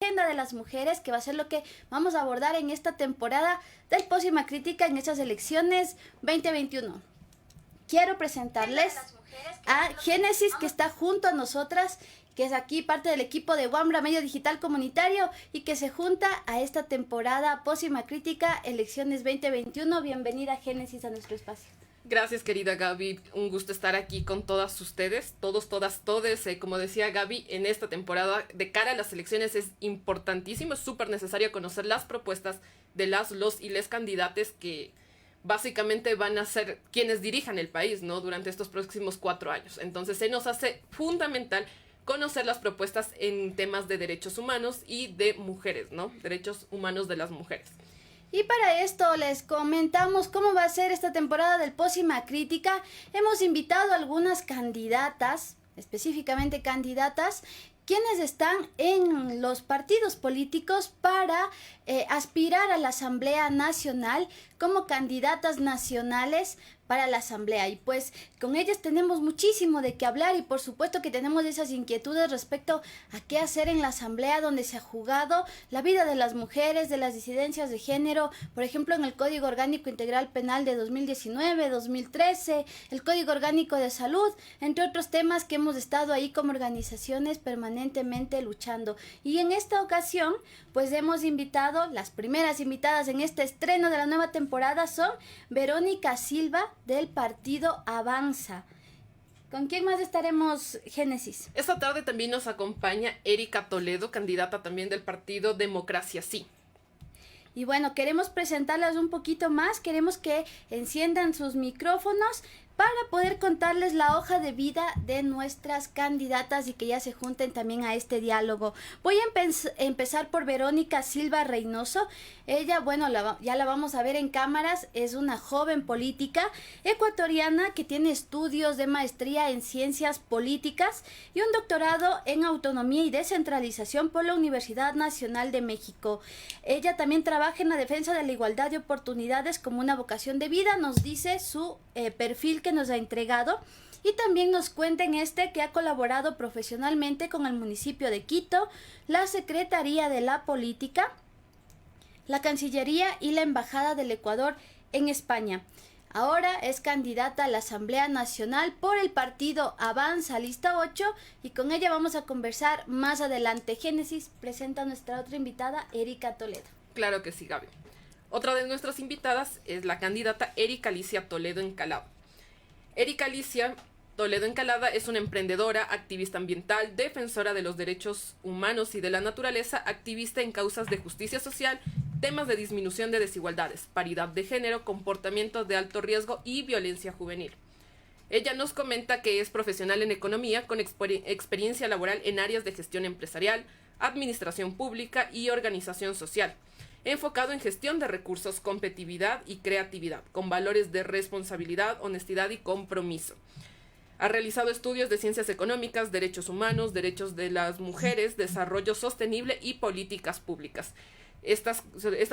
agenda de las mujeres, que va a ser lo que vamos a abordar en esta temporada del Pósima Crítica en estas elecciones 2021. Quiero presentarles a Génesis, que está junto a nosotras, que es aquí parte del equipo de Wambra Medio Digital Comunitario y que se junta a esta temporada Pósima Crítica Elecciones 2021. Bienvenida, Génesis, a nuestro espacio. Gracias, querida Gaby. Un gusto estar aquí con todas ustedes, todos, todas, todes. Como decía Gaby, en esta temporada de cara a las elecciones es importantísimo, es súper necesario conocer las propuestas de los y les candidates que básicamente van a ser quienes dirijan el país, ¿no? Durante estos próximos 4 años. Entonces se nos hace fundamental conocer las propuestas en temas de derechos humanos y de mujeres, ¿no? Derechos humanos de las mujeres. Y para esto les comentamos cómo va a ser esta temporada del Pósima Crítica. Hemos invitado a algunas candidatas, específicamente candidatas, quienes están en los partidos políticos para aspirar a la Asamblea Nacional como candidatas nacionales para la Asamblea. Y pues con ellas tenemos muchísimo de qué hablar y por supuesto que tenemos esas inquietudes respecto a qué hacer en la Asamblea, donde se ha jugado la vida de las mujeres, de las disidencias de género, por ejemplo en el Código Orgánico Integral Penal de 2019, 2013, el Código Orgánico de Salud, entre otros temas que hemos estado ahí como organizaciones permanentemente luchando. Y en esta ocasión pues hemos invitado, las primeras invitadas en este estreno de la nueva temporada son Verónica Silva del partido Avanza. ¿Con quién más estaremos, Génesis? Esta tarde también nos acompaña Erika Toledo, candidata también del partido Democracia Sí. Y bueno, queremos presentarlas un poquito más, queremos que enciendan sus micrófonos para poder contarles la hoja de vida de nuestras candidatas y que ya se junten también a este diálogo. Voy a empezar por Verónica Silva Reynoso. Ella, bueno, ya la vamos a ver en cámaras, es una joven política ecuatoriana que tiene estudios de maestría en ciencias políticas y un doctorado en autonomía y descentralización por la Universidad Nacional de México. Ella también trabaja en la defensa de la igualdad de oportunidades como una vocación de vida, nos dice su perfil que nos ha entregado, y también nos cuenta en que ha colaborado profesionalmente con el municipio de Quito, la Secretaría de la Política, la Cancillería y la Embajada del Ecuador en España. Ahora es candidata a la Asamblea Nacional por el partido Avanza Lista 8 y con ella vamos a conversar más adelante. Génesis, presenta a nuestra otra invitada, Erika Toledo. Claro que sí, Gaby. Otra de nuestras invitadas es la candidata Erika Alicia Toledo Encalada. Erika Alicia Toledo Encalada es una emprendedora, activista ambiental, defensora de los derechos humanos y de la naturaleza, activista en causas de justicia social, temas de disminución de desigualdades, paridad de género, comportamientos de alto riesgo y violencia juvenil. Ella nos comenta que es profesional en economía con experiencia laboral en áreas de gestión empresarial, administración pública y organización social, enfocado en gestión de recursos, competitividad y creatividad, con valores de responsabilidad, honestidad y compromiso. Ha realizado estudios de ciencias económicas, derechos humanos, derechos de las mujeres, desarrollo sostenible y políticas públicas. Estas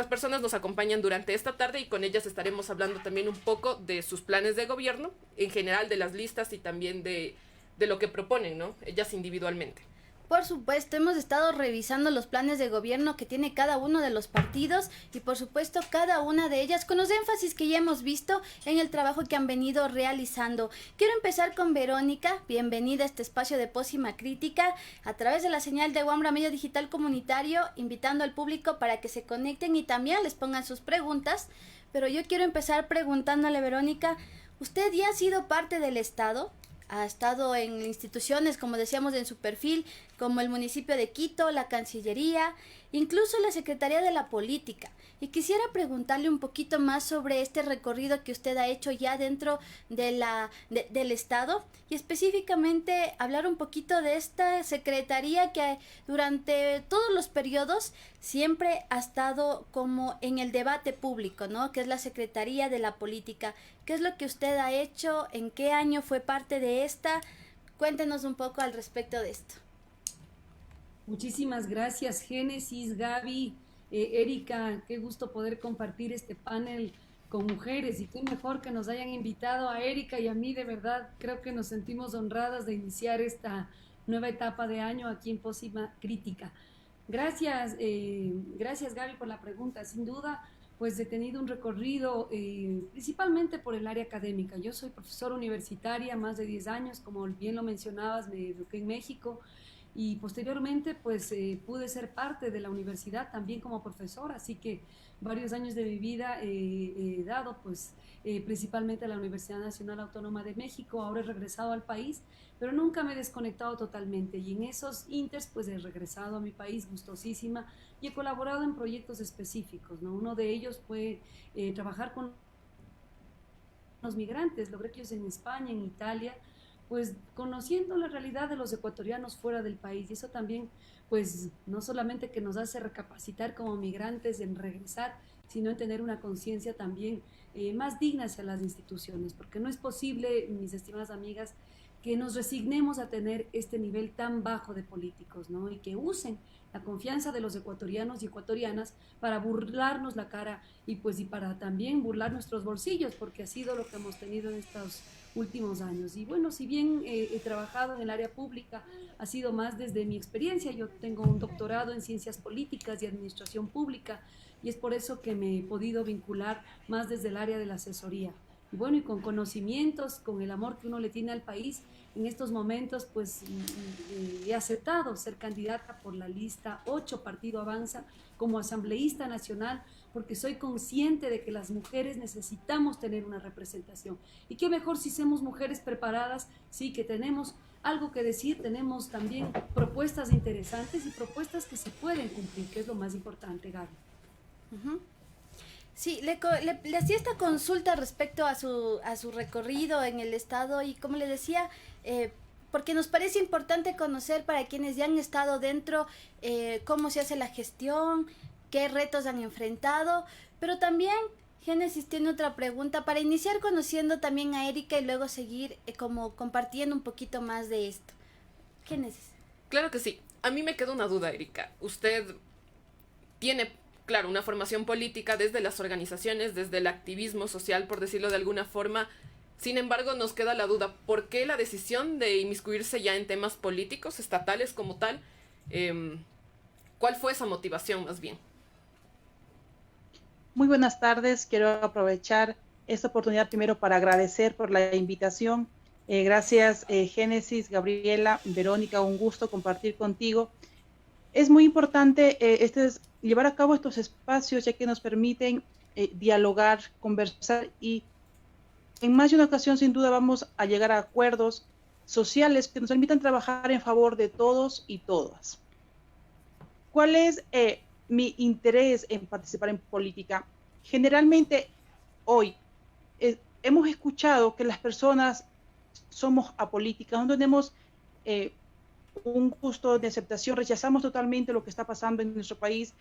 personas nos acompañan durante esta tarde y con ellas estaremos hablando también un poco de sus planes de gobierno, en general de las listas y también de lo que proponen, ¿no? Ellas individualmente. Por supuesto, hemos estado revisando los planes de gobierno que tiene cada uno de los partidos y por supuesto cada una de ellas con los énfasis que ya hemos visto en el trabajo que han venido realizando. Quiero empezar con Verónica, bienvenida a este espacio de Pósima Crítica a través de la señal de Wambra Medio Digital Comunitario, invitando al público para que se conecten y también les pongan sus preguntas, pero yo quiero empezar preguntándole, Verónica, ¿usted ya ha sido parte del Estado? Ha estado en instituciones, como decíamos en su perfil, como el municipio de Quito, la Cancillería, incluso la Secretaría de la Política. Y quisiera preguntarle un poquito más sobre este recorrido que usted ha hecho ya dentro de del Estado y específicamente hablar un poquito de esta secretaría que durante todos los periodos siempre ha estado como en el debate público, ¿no? Que es la Secretaría de la Política. ¿Qué es lo que usted ha hecho? ¿En qué año fue parte de esta? Cuéntenos un poco al respecto de esto. Muchísimas gracias, Génesis, Gaby, Erika, qué gusto poder compartir este panel con mujeres y qué mejor que nos hayan invitado a Erika y a mí, de verdad, creo que nos sentimos honradas de iniciar esta nueva etapa de año aquí en Pósima Crítica. Gracias Gaby por la pregunta. Sin duda, pues he tenido un recorrido principalmente por el área académica. Yo soy profesora universitaria, más de 10 años, como bien lo mencionabas, me eduqué en México y posteriormente pues pude ser parte de la universidad también como profesora, así que varios años de mi vida he dado pues principalmente a la Universidad Nacional Autónoma de México. Ahora he regresado al país, pero nunca me he desconectado totalmente y en esos inters pues he regresado a mi país gustosísima y he colaborado en proyectos específicos, ¿no? Uno de ellos fue trabajar con los migrantes, logré que ellos en España, en Italia, pues conociendo la realidad de los ecuatorianos fuera del país, y eso también pues no solamente que nos hace recapacitar como migrantes en regresar, sino en tener una conciencia también más digna hacia las instituciones, porque no es posible, mis estimadas amigas, que nos resignemos a tener este nivel tan bajo de políticos, ¿no? Y que usen la confianza de los ecuatorianos y ecuatorianas para burlarnos la cara y para también burlar nuestros bolsillos, porque ha sido lo que hemos tenido en estos últimos años. Y bueno, si bien he trabajado en el área pública, ha sido más desde mi experiencia. Yo tengo un doctorado en ciencias políticas y administración pública y es por eso que me he podido vincular más desde el área de la asesoría. Y bueno, y con conocimientos, con el amor que uno le tiene al país, en estos momentos pues he aceptado ser candidata por la lista 8 Partido Avanza como asambleísta nacional, porque soy consciente de que las mujeres necesitamos tener una representación. Y qué mejor si somos mujeres preparadas, sí, que tenemos algo que decir, tenemos también propuestas interesantes y propuestas que se pueden cumplir, que es lo más importante, Gaby. Uh-huh. Sí, le hacía esta consulta respecto a su recorrido en el estado y como le decía, porque nos parece importante conocer para quienes ya han estado dentro cómo se hace la gestión, qué retos han enfrentado, pero también Génesis tiene otra pregunta para iniciar conociendo también a Erika y luego seguir como compartiendo un poquito más de esto. Génesis. Claro que sí. A mí me queda una duda, Erika. Usted tiene, claro, una formación política desde las organizaciones, desde el activismo social, por decirlo de alguna forma. Sin embargo, nos queda la duda, ¿por qué la decisión de inmiscuirse ya en temas políticos, estatales como tal? ¿Cuál fue esa motivación más bien? Muy buenas tardes. Quiero aprovechar esta oportunidad primero para agradecer por la invitación. Gracias, Génesis, Gabriela, Verónica, un gusto compartir contigo. Es muy importante llevar a cabo estos espacios, ya que nos permiten dialogar, conversar y en más de una ocasión sin duda vamos a llegar a acuerdos sociales que nos permitan trabajar en favor de todos y todas. ¿Cuál es mi interés en participar en política? Generalmente hoy hemos escuchado que las personas somos apolíticas, no tenemos un gusto de aceptación, rechazamos totalmente lo que está pasando en nuestro país.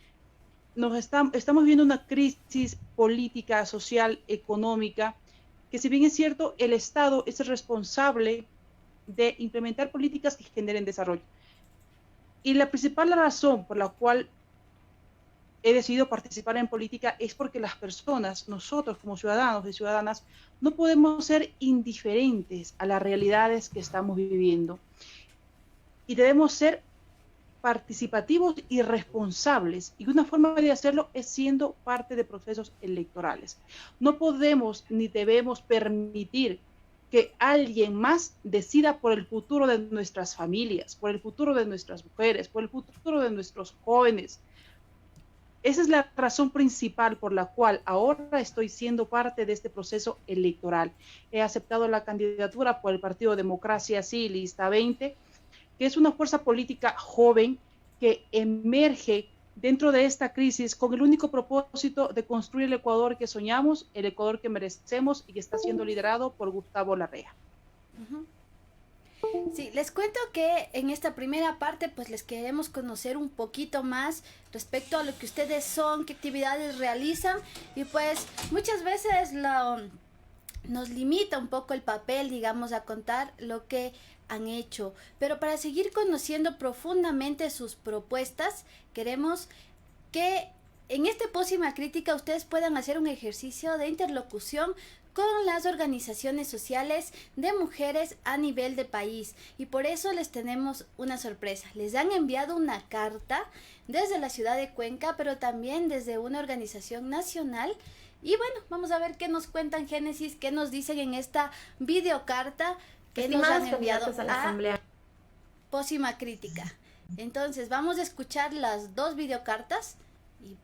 Estamos viviendo una crisis política, social, económica, que si bien es cierto, el Estado es el responsable de implementar políticas que generen desarrollo. Y la principal razón por la cual he decidido participar en política es porque las personas, nosotros como ciudadanos y ciudadanas, no podemos ser indiferentes a las realidades que estamos viviendo. Y debemos ser participativos y responsables. Y una forma de hacerlo es siendo parte de procesos electorales. No podemos ni debemos permitir que alguien más decida por el futuro de nuestras familias, por el futuro de nuestras mujeres, por el futuro de nuestros jóvenes. Esa es la razón principal por la cual ahora estoy siendo parte de este proceso electoral. He aceptado la candidatura por el Partido Democracia Sí, lista 20, que es una fuerza política joven que emerge dentro de esta crisis con el único propósito de construir el Ecuador que soñamos, el Ecuador que merecemos y que está siendo liderado por Gustavo Larrea. Uh-huh. Sí, les cuento que en esta primera parte pues les queremos conocer un poquito más respecto a lo que ustedes son, qué actividades realizan y pues muchas veces nos limita un poco el papel, digamos, a contar lo que han hecho. Pero para seguir conociendo profundamente sus propuestas, queremos que en este Pócima Crítica ustedes puedan hacer un ejercicio de interlocución con las organizaciones sociales de mujeres a nivel de país. Y por eso les tenemos una sorpresa. Les han enviado una carta desde la ciudad de Cuenca, pero también desde una organización nacional. Y bueno, vamos a ver qué nos cuentan, Génesis, qué nos dicen en esta videocarta que nos han enviado a la Asamblea. Pócima Crítica. Entonces vamos a escuchar las dos videocartas y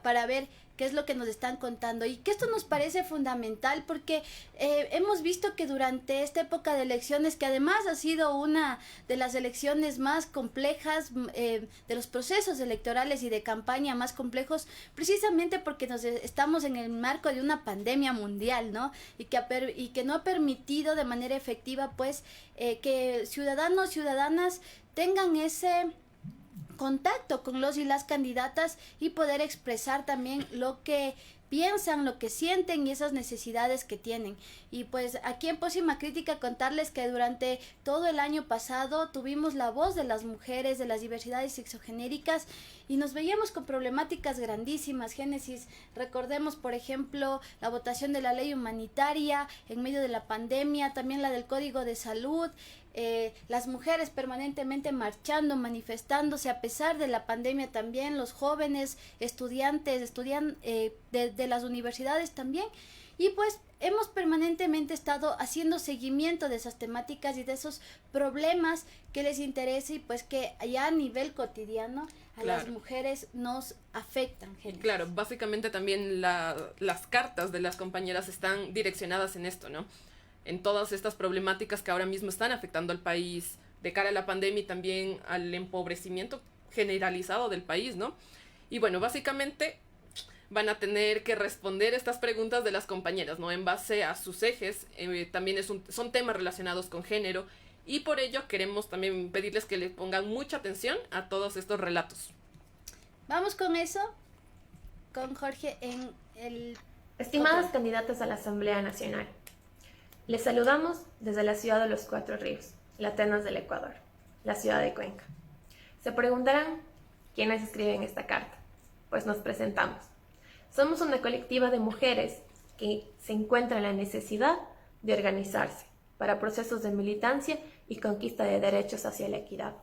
para ver qué es lo que nos están contando, y que esto nos parece fundamental porque hemos visto que durante esta época de elecciones, que además ha sido una de las elecciones más complejas, de los procesos electorales y de campaña más complejos, precisamente porque estamos en el marco de una pandemia mundial, ¿no? Y que no ha permitido de manera efectiva, pues, que ciudadanos, ciudadanas tengan ese contacto con los y las candidatas y poder expresar también lo que piensan, lo que sienten y esas necesidades que tienen. Y pues aquí en Pócima Crítica contarles que durante todo el año pasado tuvimos la voz de las mujeres, de las diversidades sexogenéricas, y nos veíamos con problemáticas grandísimas. Génesis, recordemos por ejemplo la votación de la ley humanitaria en medio de la pandemia, también la del Código de Salud, las mujeres permanentemente marchando, manifestándose a pesar de la pandemia, también los jóvenes estudiantes de las universidades también. Y pues hemos permanentemente estado haciendo seguimiento de esas temáticas y de esos problemas que les interesa, y pues que ya a nivel cotidiano a las mujeres nos afectan. Claro, básicamente también las cartas de las compañeras están direccionadas en esto, ¿no? En todas estas problemáticas que ahora mismo están afectando al país de cara a la pandemia y también al empobrecimiento generalizado del país, ¿no? Y bueno, básicamente van a tener que responder estas preguntas de las compañeras, ¿no? En base a sus ejes, también son temas relacionados con género, y por ello queremos también pedirles que le pongan mucha atención a todos estos relatos. Vamos con eso, con Jorge en el... Estimadas candidatas a la Asamblea Nacional, les saludamos desde la ciudad de los Cuatro Ríos, la Atenas del Ecuador, la ciudad de Cuenca. Se preguntarán, ¿quiénes escriben esta carta? Pues nos presentamos. Somos una colectiva de mujeres que se encuentra en la necesidad de organizarse para procesos de militancia y conquista de derechos hacia la equidad.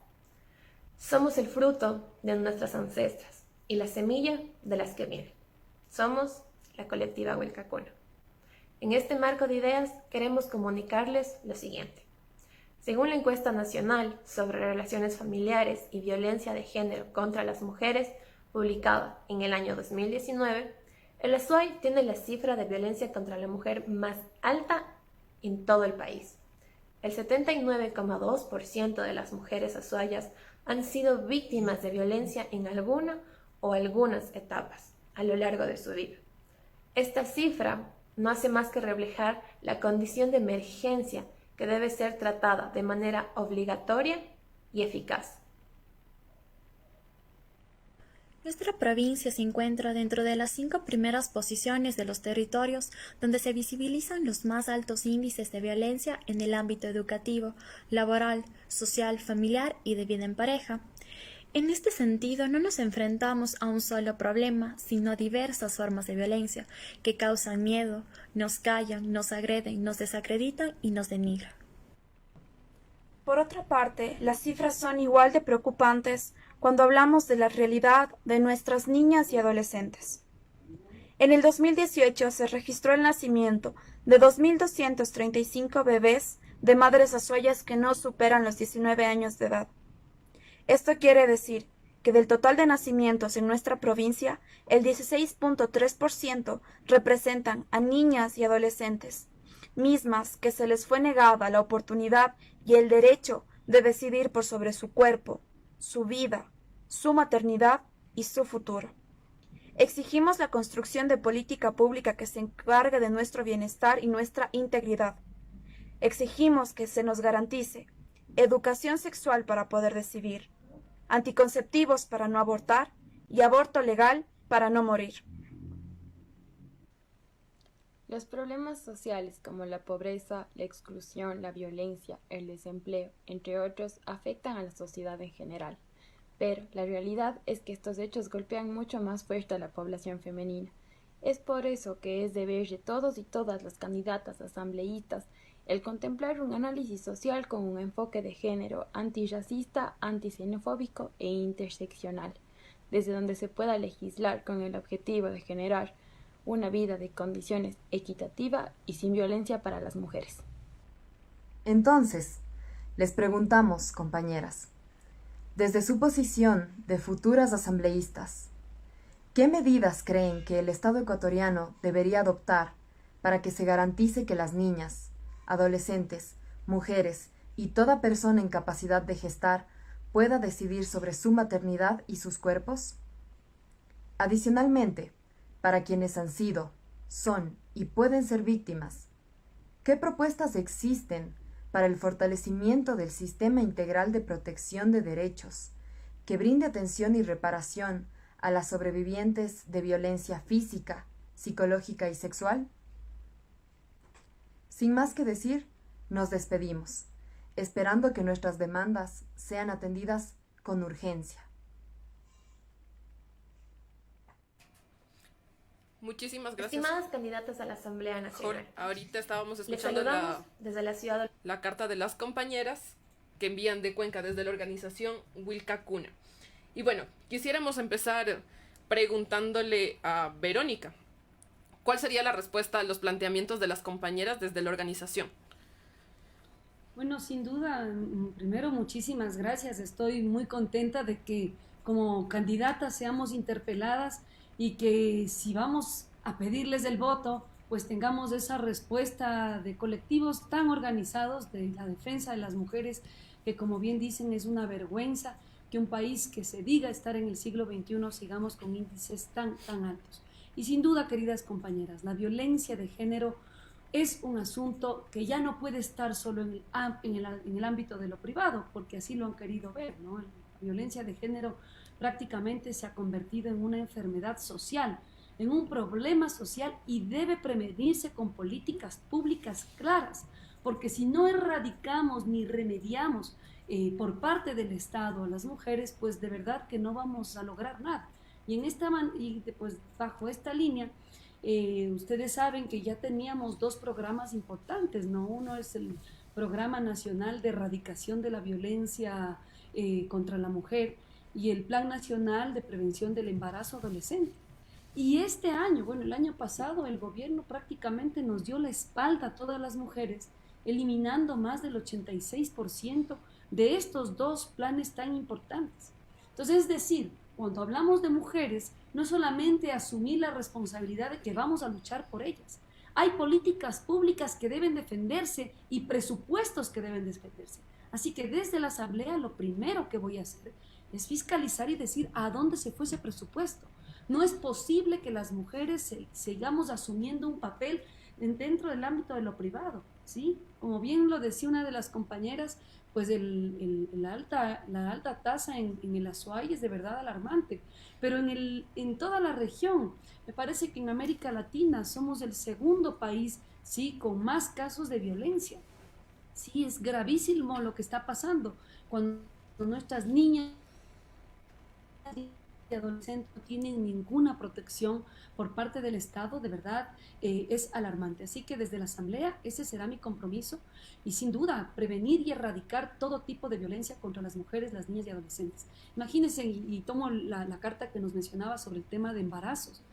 Somos el fruto de nuestras ancestras y la semilla de las que vienen. Somos la colectiva Huilcacuna. En este marco de ideas queremos comunicarles lo siguiente. Según la encuesta nacional sobre relaciones familiares y violencia de género contra las mujeres, publicada en el año 2019, el Azuay tiene la cifra de violencia contra la mujer más alta en todo el país. El 79,2% de las mujeres azuayas han sido víctimas de violencia en alguna o algunas etapas a lo largo de su vida. Esta cifra no hace más que reflejar la condición de emergencia que debe ser tratada de manera obligatoria y eficaz. Nuestra provincia se encuentra dentro de las 5 primeras posiciones de los territorios donde se visibilizan los más altos índices de violencia en el ámbito educativo, laboral, social, familiar y de vida en pareja. En este sentido, no nos enfrentamos a un solo problema, sino a diversas formas de violencia que causan miedo, nos callan, nos agreden, nos desacreditan y nos denigran. Por otra parte, las cifras son igual de preocupantes cuando hablamos de la realidad de nuestras niñas y adolescentes. En el 2018 se registró el nacimiento de 2.235 bebés de madres azuayas que no superan los 19 años de edad. Esto quiere decir que del total de nacimientos en nuestra provincia, el 16.3% representan a niñas y adolescentes, mismas que se les fue negada la oportunidad y el derecho de decidir por sobre su cuerpo, su vida, su maternidad y su futuro. Exigimos la construcción de política pública que se encargue de nuestro bienestar y nuestra integridad. Exigimos que se nos garantice educación sexual para poder decidir, anticonceptivos para no abortar y aborto legal para no morir. Los problemas sociales como la pobreza, la exclusión, la violencia, el desempleo, entre otros, afectan a la sociedad en general. pero la realidad es que estos hechos golpean mucho más fuerte a la población femenina. Es por eso que es deber de todos y todas las candidatas asambleístas el contemplar un análisis social con un enfoque de género antirracista, antisenofóbico e interseccional, desde donde se pueda legislar con el objetivo de generar una vida de condiciones equitativa y sin violencia para las mujeres. Entonces, les preguntamos, compañeras, desde su posición de futuras asambleístas, ¿qué medidas creen que el Estado ecuatoriano debería adoptar para que se garantice que las niñas, adolescentes, mujeres y toda persona en capacidad de gestar pueda decidir sobre su maternidad y sus cuerpos? Adicionalmente, para quienes han sido, son y pueden ser víctimas, ¿qué propuestas existen para el fortalecimiento del sistema integral de protección de derechos, que brinde atención y reparación a las sobrevivientes de violencia física, psicológica y sexual? Sin más que decir, nos despedimos, esperando que nuestras demandas sean atendidas con urgencia. Muchísimas gracias. Estimadas candidatas a la Asamblea Nacional. Ahorita estábamos Les escuchando saludamos desde la ciudad. la carta de las compañeras que envían de Cuenca desde la organización Wilca Cuna. Y bueno, quisiéramos empezar preguntándole a Verónica, ¿cuál sería la respuesta a los planteamientos de las compañeras desde la organización? Bueno, sin duda, primero muchísimas gracias. Estoy muy contenta de que como candidatas seamos interpeladas y que si vamos a pedirles el voto, pues tengamos esa respuesta de colectivos tan organizados de la defensa de las mujeres, que como bien dicen es una vergüenza que un país que se diga estar en el siglo XXI sigamos con índices tan altos. Y sin duda, queridas compañeras, la violencia de género es un asunto que ya no puede estar solo en el ámbito de lo privado, porque así lo han querido ver, ¿no? La violencia de género prácticamente se ha convertido en una enfermedad social, en un problema social, y debe prevenirse con políticas públicas claras, porque si no erradicamos ni remediamos por parte del Estado a las mujeres, pues de verdad que no vamos a lograr nada. Y pues bajo esta línea, ustedes saben que ya teníamos dos programas importantes, ¿no? Uno es el Programa Nacional de Erradicación de la Violencia contra la Mujer y el Plan Nacional de Prevención del Embarazo Adolescente. Y este año, bueno, el año pasado, el gobierno prácticamente nos dio la espalda a todas las mujeres, eliminando más del 86% de estos dos planes tan importantes. Entonces, es decir, cuando hablamos de mujeres, no solamente asumir la responsabilidad de que vamos a luchar por ellas. Hay políticas públicas que deben defenderse y presupuestos que deben defenderse. Así que desde la Asamblea lo primero que voy a hacer es fiscalizar y decir a dónde se fue ese presupuesto. No es posible que las mujeres sigamos asumiendo un papel dentro del ámbito de lo privado, ¿sí? Como bien lo decía una de las compañeras, pues la alta tasa en el Azuay es de verdad alarmante, pero en toda la región, me parece que en América Latina somos el segundo país, ¿sí?, con más casos de violencia. Sí, es gravísimo lo que está pasando cuando nuestras niñas y adolescentes no tienen ninguna protección por parte del Estado, de verdad es alarmante. Así que desde la Asamblea ese será mi compromiso y sin duda prevenir y erradicar todo tipo de violencia contra las mujeres, las niñas y adolescentes. Imagínense, y tomo la carta que nos mencionaba sobre el tema de embarazos.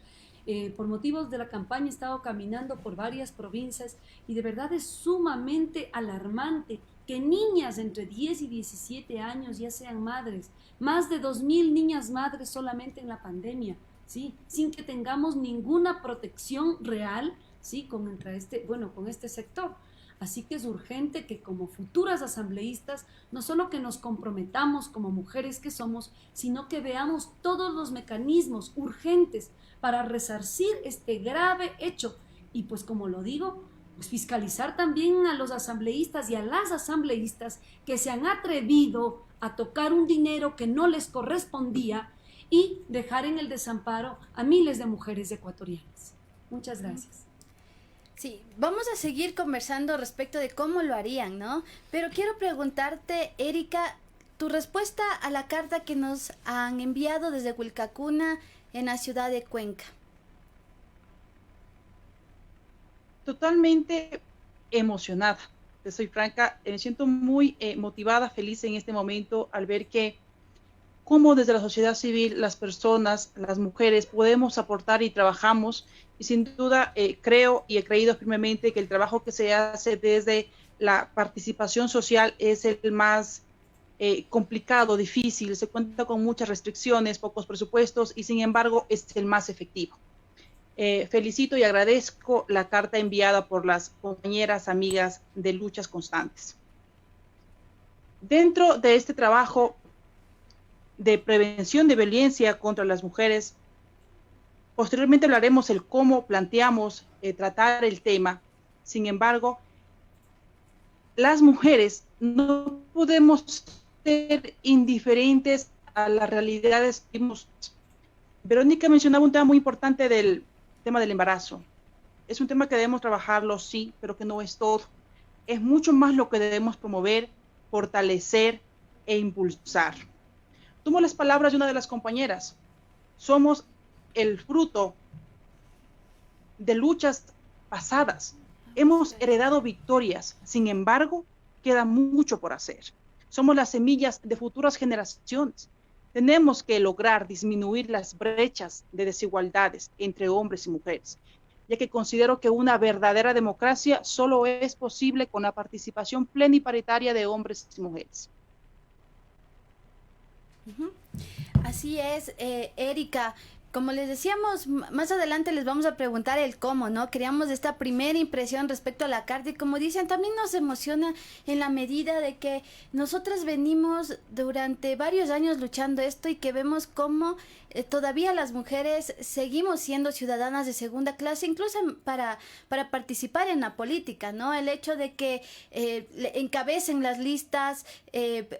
Por motivos de la campaña he estado caminando por varias provincias y de verdad es sumamente alarmante que niñas entre 10 y 17 años ya sean madres, más de 2.000 niñas madres solamente en la pandemia, ¿sí?, sin que tengamos ninguna protección real, ¿sí?, con este sector. Así que es urgente que como futuras asambleístas, no solo que nos comprometamos como mujeres que somos, sino que veamos todos los mecanismos urgentes para resarcir este grave hecho. Y pues como lo digo, pues fiscalizar también a los asambleístas y a las asambleístas que se han atrevido a tocar un dinero que no les correspondía y dejar en el desamparo a miles de mujeres ecuatorianas. Muchas gracias. Sí, vamos a seguir conversando respecto de cómo lo harían, ¿no? Pero quiero preguntarte, Erika, tu respuesta a la carta que nos han enviado desde Wilcacuna en la ciudad de Cuenca. Totalmente emocionada, te soy franca, me siento muy motivada, feliz en este momento al ver que cómo desde la sociedad civil las personas, las mujeres podemos aportar y trabajamos, y sin duda creo y he creído firmemente que el trabajo que se hace desde la participación social es el más complicado, difícil, se cuenta con muchas restricciones, pocos presupuestos y sin embargo es el más efectivo. Felicito y agradezco la carta enviada por las compañeras, amigas de Luchas Constantes. Dentro de este trabajo de prevención de violencia contra las mujeres, posteriormente hablaremos el cómo planteamos tratar el tema. Sin embargo, las mujeres no podemos ser indiferentes a las realidades que vivimos. Verónica mencionaba un tema muy importante del tema del embarazo. Es un tema que debemos trabajarlo, sí, pero que no es todo. Es mucho más lo que debemos promover, fortalecer e impulsar. Tomo las palabras de una de las compañeras. Somos el fruto de luchas pasadas. Hemos heredado victorias, sin embargo, queda mucho por hacer. Somos las semillas de futuras generaciones. Tenemos que lograr disminuir las brechas de desigualdades entre hombres y mujeres, ya que considero que una verdadera democracia solo es posible con la participación plena y paritaria de hombres y mujeres. Así es, Erika. Como les decíamos, más adelante les vamos a preguntar el cómo, ¿no? Queríamos esta primera impresión respecto a la carta y como dicen, también nos emociona en la medida de que nosotras venimos durante varios años luchando esto y que vemos cómo todavía las mujeres seguimos siendo ciudadanas de segunda clase, incluso para participar en la política, ¿no? El hecho de que encabecen las listas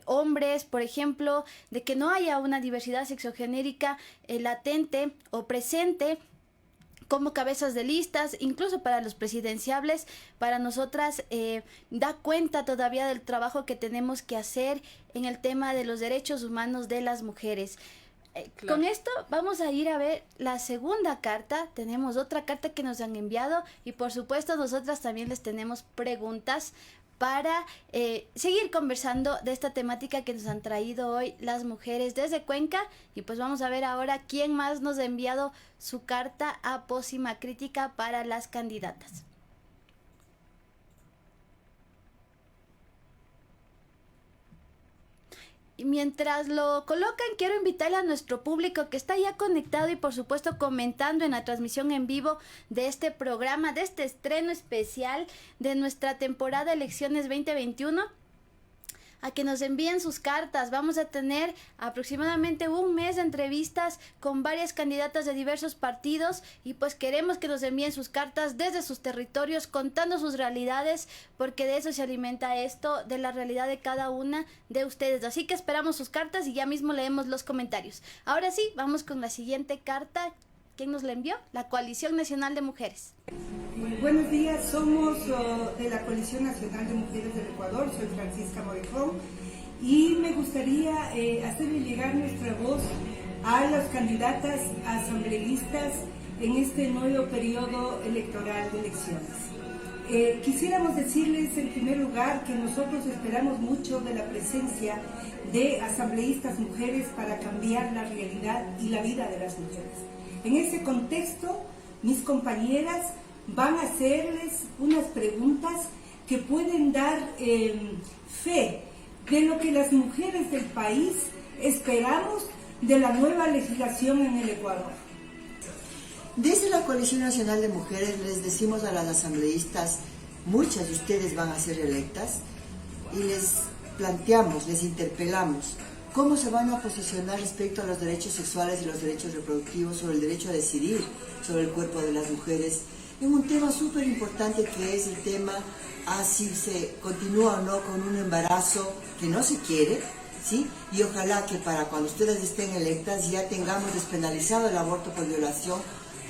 hombres, por ejemplo, de que no haya una diversidad sexogenérica latente o presente como cabezas de listas, incluso para los presidenciables, para nosotras da cuenta todavía del trabajo que tenemos que hacer en el tema de los derechos humanos de las mujeres. Claro. Con esto vamos a ir a ver la segunda carta. Tenemos otra carta que nos han enviado y por supuesto nosotras también les tenemos preguntas para seguir conversando de esta temática que nos han traído hoy las mujeres desde Cuenca. Y pues vamos a ver ahora quién más nos ha enviado su carta a Pócima Crítica para las candidatas. Y mientras lo colocan, quiero invitarle a nuestro público que está ya conectado y por supuesto comentando en la transmisión en vivo de este programa, de este estreno especial de nuestra temporada Elecciones 2021, a que nos envíen sus cartas. Vamos a tener aproximadamente un mes de entrevistas con varias candidatas de diversos partidos y pues queremos que nos envíen sus cartas desde sus territorios contando sus realidades, porque de eso se alimenta esto, de la realidad de cada una de ustedes. Así que esperamos sus cartas y ya mismo leemos los comentarios. Ahora sí, vamos con la siguiente carta. ¿Quién nos la envió? La Coalición Nacional de Mujeres. Buenos días, somos de la Coalición Nacional de Mujeres del Ecuador, soy Francisca Morejón y me gustaría hacerle llegar nuestra voz a las candidatas asambleístas en este nuevo periodo electoral de elecciones. Quisiéramos decirles en primer lugar que nosotros esperamos mucho de la presencia de asambleístas mujeres para cambiar la realidad y la vida de las mujeres. En ese contexto, mis compañeras van a hacerles unas preguntas que pueden dar fe de lo que las mujeres del país esperamos de la nueva legislación en el Ecuador. Desde la Coalición Nacional de Mujeres les decimos a las asambleístas, muchas de ustedes van a ser electas, y les planteamos, les interpelamos, cómo se van a posicionar respecto a los derechos sexuales y los derechos reproductivos, sobre el derecho a decidir sobre el cuerpo de las mujeres, en un tema súper importante que es el tema a si se continúa o no con un embarazo que no se quiere, ¿sí? Y ojalá que para cuando ustedes estén electas ya tengamos despenalizado el aborto por violación.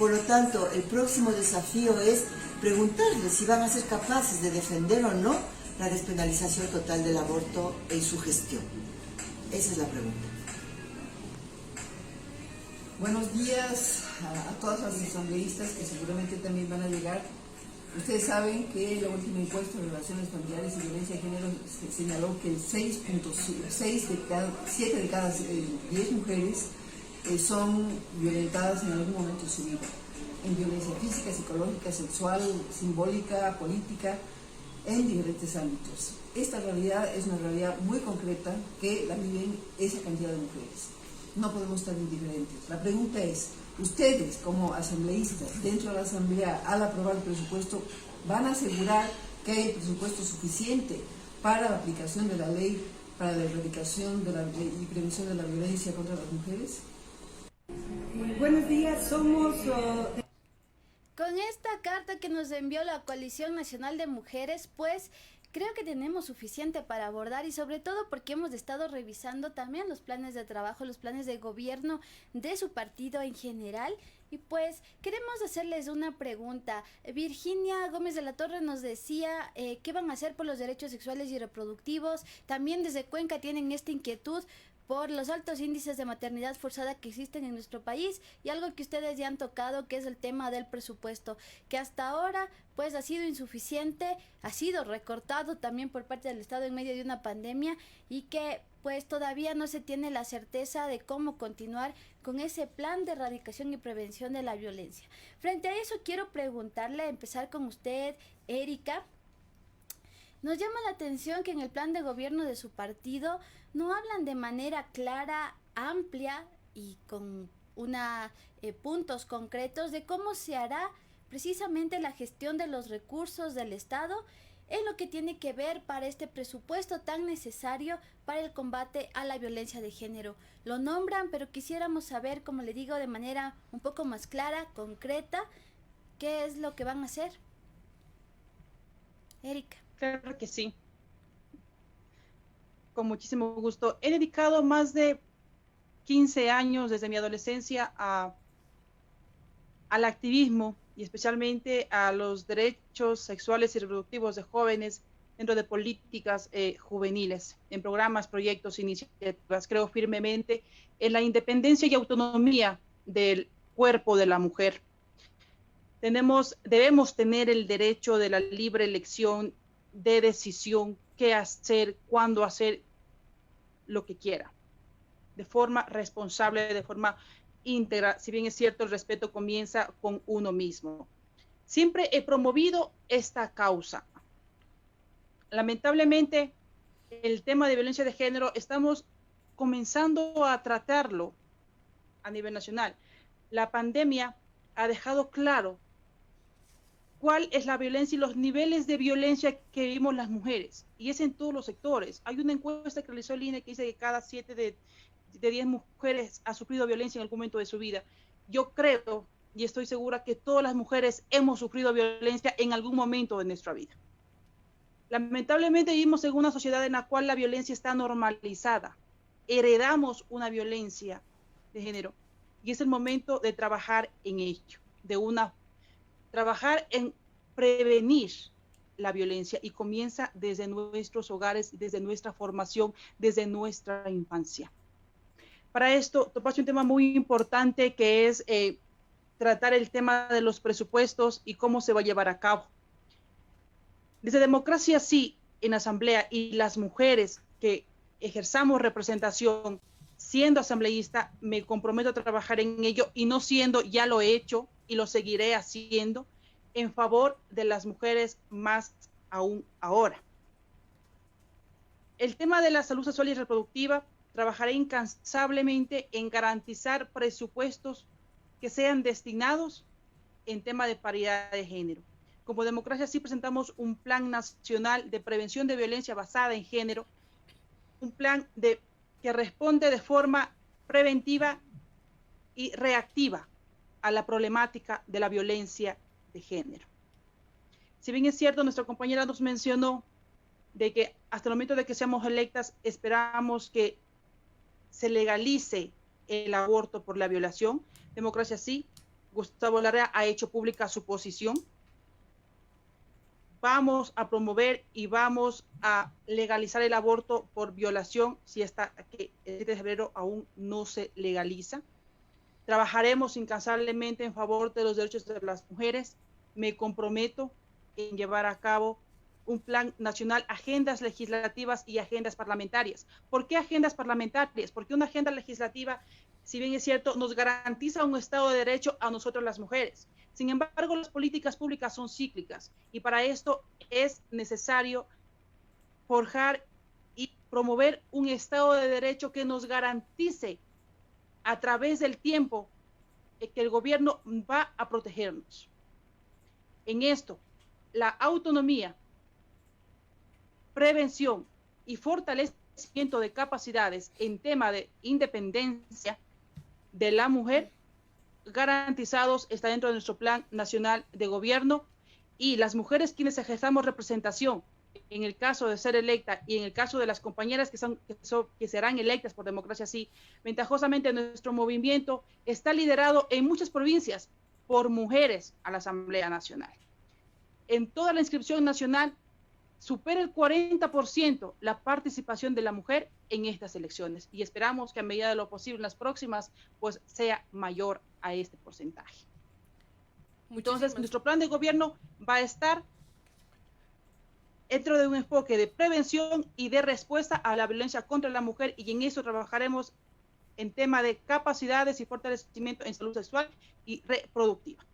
Por lo tanto, el próximo desafío es preguntarles si van a ser capaces de defender o no la despenalización total del aborto en su gestión. Esa es la pregunta. Buenos días a todas las asambleístas que seguramente también van a llegar. Ustedes saben que la última encuesta de relaciones familiares y violencia de género señaló que 7 de cada 10 mujeres son violentadas en algún momento de su vida, en violencia física, psicológica, sexual, simbólica, política, en diferentes ámbitos. Esta realidad es una realidad muy concreta que la viven esa cantidad de mujeres. No podemos estar indiferentes. La pregunta es, ustedes como asambleístas dentro de la asamblea, al aprobar el presupuesto, ¿van a asegurar que hay el presupuesto suficiente para la aplicación de la ley, para la erradicación y prevención de la violencia contra las mujeres? Buenos días, somos... Con esta carta que nos envió la Coalición Nacional de Mujeres, pues creo que tenemos suficiente para abordar, y sobre todo porque hemos estado revisando también los planes de trabajo, los planes de gobierno de su partido en general. Y pues queremos hacerles una pregunta. Virginia Gómez de la Torre nos decía qué van a hacer por los derechos sexuales y reproductivos. También desde Cuenca tienen esta inquietud por los altos índices de maternidad forzada que existen en nuestro país, y algo que ustedes ya han tocado, que es el tema del presupuesto, que hasta ahora pues ha sido insuficiente, ha sido recortado también por parte del Estado en medio de una pandemia, y que pues todavía no se tiene la certeza de cómo continuar con ese plan de erradicación y prevención de la violencia. Frente a eso quiero preguntarle, empezar con usted, Erika. Nos llama la atención que en el plan de gobierno de su partido no hablan de manera clara, amplia y con puntos concretos de cómo se hará precisamente la gestión de los recursos del Estado en lo que tiene que ver para este presupuesto tan necesario para el combate a la violencia de género. Lo nombran, pero quisiéramos saber, como le digo, de manera un poco más clara, concreta, qué es lo que van a hacer. Erika. Claro que sí. Con muchísimo gusto. He dedicado más de 15 años desde mi adolescencia al activismo y especialmente a los derechos sexuales y reproductivos de jóvenes dentro de políticas juveniles, en programas, proyectos, iniciativas. Creo firmemente en la independencia y autonomía del cuerpo de la mujer. Debemos tener el derecho de la libre elección de decisión, qué hacer, cuándo hacer lo que quiera, de forma responsable, de forma íntegra. Si bien es cierto, el respeto comienza con uno mismo. Siempre he promovido esta causa. Lamentablemente, el tema de violencia de género estamos comenzando a tratarlo a nivel nacional. La pandemia ha dejado claro cuál es la violencia y los niveles de violencia que vivimos las mujeres, y es en todos los sectores. Hay una encuesta que realizó el INE que dice que cada 7 de 10 mujeres ha sufrido violencia en algún momento de su vida. Yo creo y estoy segura que todas las mujeres hemos sufrido violencia en algún momento de nuestra vida. Lamentablemente vivimos en una sociedad en la cual la violencia está normalizada. Heredamos una violencia de género y es el momento de trabajar en ello, trabajar en prevenir la violencia, y comienza desde nuestros hogares, desde nuestra formación, desde nuestra infancia. Para esto, topaste un tema muy importante que es tratar el tema de los presupuestos y cómo se va a llevar a cabo. Desde Democracia Sí, en Asamblea, y las mujeres que ejerzamos representación, siendo asambleísta, me comprometo a trabajar en ello, y no siendo, ya lo he hecho y lo seguiré haciendo en favor de las mujeres más aún ahora. El tema de la salud sexual y reproductiva, trabajaré incansablemente en garantizar presupuestos que sean destinados en tema de paridad de género. Como Democracia Sí presentamos un plan nacional de prevención de violencia basada en género, un plan que responde de forma preventiva y reactiva a la problemática de la violencia de género. Si bien es cierto, nuestra compañera nos mencionó de que hasta el momento de que seamos electas esperamos que se legalice el aborto por la violación. Democracia Sí, Gustavo Larrea ha hecho pública su posición. vamos a promover y vamos a legalizar el aborto por violación si hasta que el 7 de febrero aún no se legaliza. Trabajaremos incansablemente en favor de los derechos de las mujeres. Me comprometo en llevar a cabo un plan nacional, agendas legislativas y agendas parlamentarias. ¿Por qué agendas parlamentarias? Porque una agenda legislativa, si bien es cierto, nos garantiza un Estado de Derecho a nosotros las mujeres. Sin embargo, las políticas públicas son cíclicas y para esto es necesario forjar y promover un Estado de Derecho que nos garantice a través del tiempo que el gobierno va a protegernos. En esto, la autonomía, prevención y fortalecimiento de capacidades en tema de independencia de la mujer garantizados está dentro de nuestro Plan Nacional de Gobierno, y las mujeres quienes ejerzamos representación en el caso de ser electa y en el caso de las compañeras que serán electas por democracia sí, ventajosamente nuestro movimiento está liderado en muchas provincias por mujeres a la Asamblea Nacional. En toda la inscripción nacional supera el 40% la participación de la mujer en estas elecciones y esperamos que a medida de lo posible en las próximas pues sea mayor a este porcentaje. Entonces, nuestro plan de gobierno va a estar dentro de un enfoque de prevención y de respuesta a la violencia contra la mujer, y en eso trabajaremos en tema de capacidades y fortalecimiento en salud sexual y reproductiva.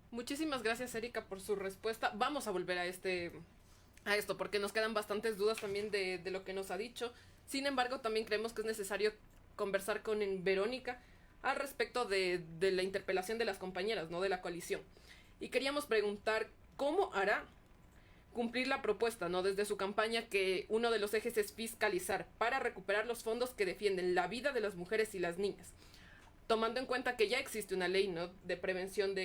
Muchísimas gracias, Erika, por su respuesta. Vamos a volver a esto, porque nos quedan bastantes dudas también de lo que nos ha dicho. Sin embargo, también creemos que es necesario conversar con Verónica al respecto de la interpelación de las compañeras, ¿no?, de la coalición. Y queríamos preguntar cómo hará cumplir la propuesta, ¿no?, desde su campaña, que uno de los ejes es fiscalizar para recuperar los fondos que defienden la vida de las mujeres y las niñas, tomando en cuenta que ya existe una ley, ¿no?, de prevención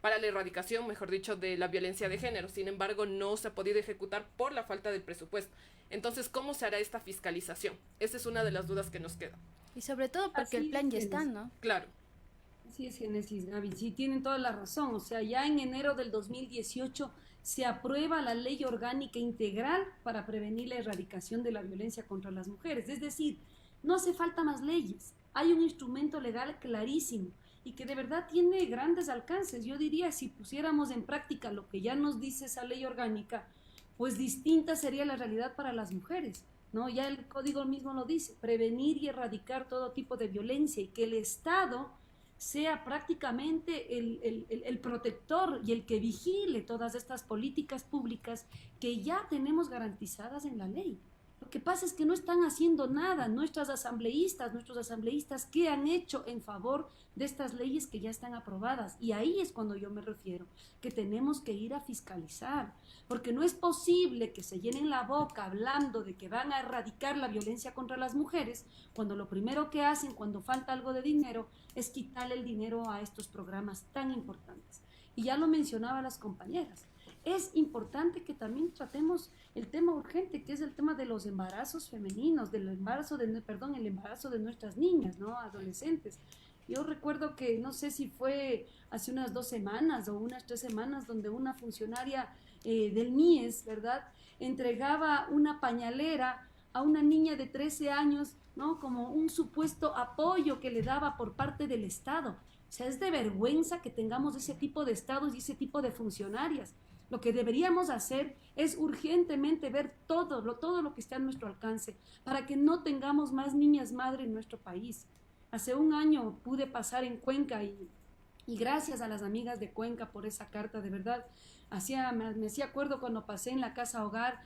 para la erradicación, mejor dicho, de la violencia de género. Sin embargo, no se ha podido ejecutar por la falta del presupuesto. Entonces, ¿cómo se hará esta fiscalización? Esa es una de las dudas que nos queda. Y sobre todo porque el plan ya está, ¿no? Claro. Así es, Génesis, Gaby, sí, tienen toda la razón. O sea, ya en enero del 2018 se aprueba la Ley Orgánica Integral para prevenir la erradicación de la violencia contra las mujeres. Es decir, no hace falta más leyes. Hay un instrumento legal clarísimo y que de verdad tiene grandes alcances. Yo diría, si pusiéramos en práctica lo que ya nos dice esa ley orgánica, pues distinta sería la realidad para las mujeres, ¿no? Ya el código mismo lo dice, prevenir y erradicar todo tipo de violencia, y que el Estado sea prácticamente el protector y el que vigile todas estas políticas públicas que ya tenemos garantizadas en la ley. Lo que pasa es que no están haciendo nada nuestros asambleístas, ¿qué han hecho en favor de estas leyes que ya están aprobadas? Y ahí es cuando yo me refiero, que tenemos que ir a fiscalizar, porque no es posible que se llenen la boca hablando de que van a erradicar la violencia contra las mujeres, cuando lo primero que hacen cuando falta algo de dinero es quitarle el dinero a estos programas tan importantes. Y ya lo mencionaban las compañeras. Es importante que también tratemos el tema urgente, que es el tema de los embarazos femeninos, el embarazo de nuestras niñas, ¿no?, adolescentes. Yo recuerdo que, no sé si fue hace unas 2 semanas o unas 3 semanas, donde una funcionaria del MIES, ¿verdad?, entregaba una pañalera a una niña de 13 años, ¿no?, como un supuesto apoyo que le daba por parte del Estado. O sea, es de vergüenza que tengamos ese tipo de estados y ese tipo de funcionarias. Lo que deberíamos hacer es urgentemente ver todo lo que está a nuestro alcance para que no tengamos más niñas madre en nuestro país. Hace un año pude pasar en Cuenca y gracias a las amigas de Cuenca por esa carta, de verdad. Me hacía acuerdo cuando pasé en la casa hogar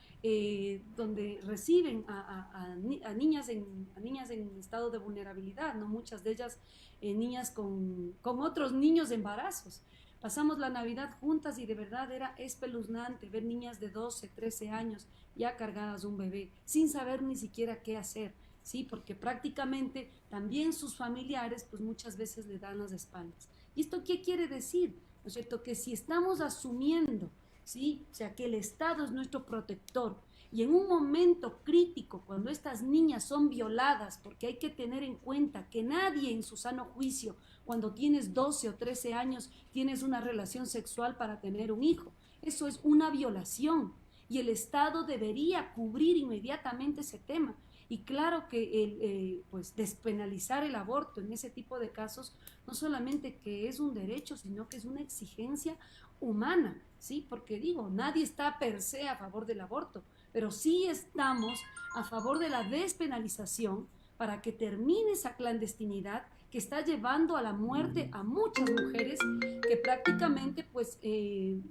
donde reciben a niñas en estado de vulnerabilidad, ¿no? Muchas de ellas niñas con otros niños de embarazos. Pasamos la Navidad juntas y de verdad era espeluznante ver niñas de 12, 13 años ya cargadas de un bebé, sin saber ni siquiera qué hacer, ¿sí? Porque prácticamente también sus familiares pues muchas veces le dan las espaldas. ¿Y esto qué quiere decir? ¿No es cierto? Que si estamos asumiendo, ¿sí?, o sea, que el Estado es nuestro protector, y en un momento crítico, cuando estas niñas son violadas, porque hay que tener en cuenta que nadie en su sano juicio, cuando tienes 12 o 13 años, tienes una relación sexual para tener un hijo. Eso es una violación y el Estado debería cubrir inmediatamente ese tema. Y claro que pues despenalizar el aborto en ese tipo de casos no solamente que es un derecho, sino que es una exigencia humana, ¿sí? Porque digo, nadie está per se a favor del aborto, pero sí estamos a favor de la despenalización para que termine esa clandestinidad que está llevando a la muerte a muchas mujeres que prácticamente pues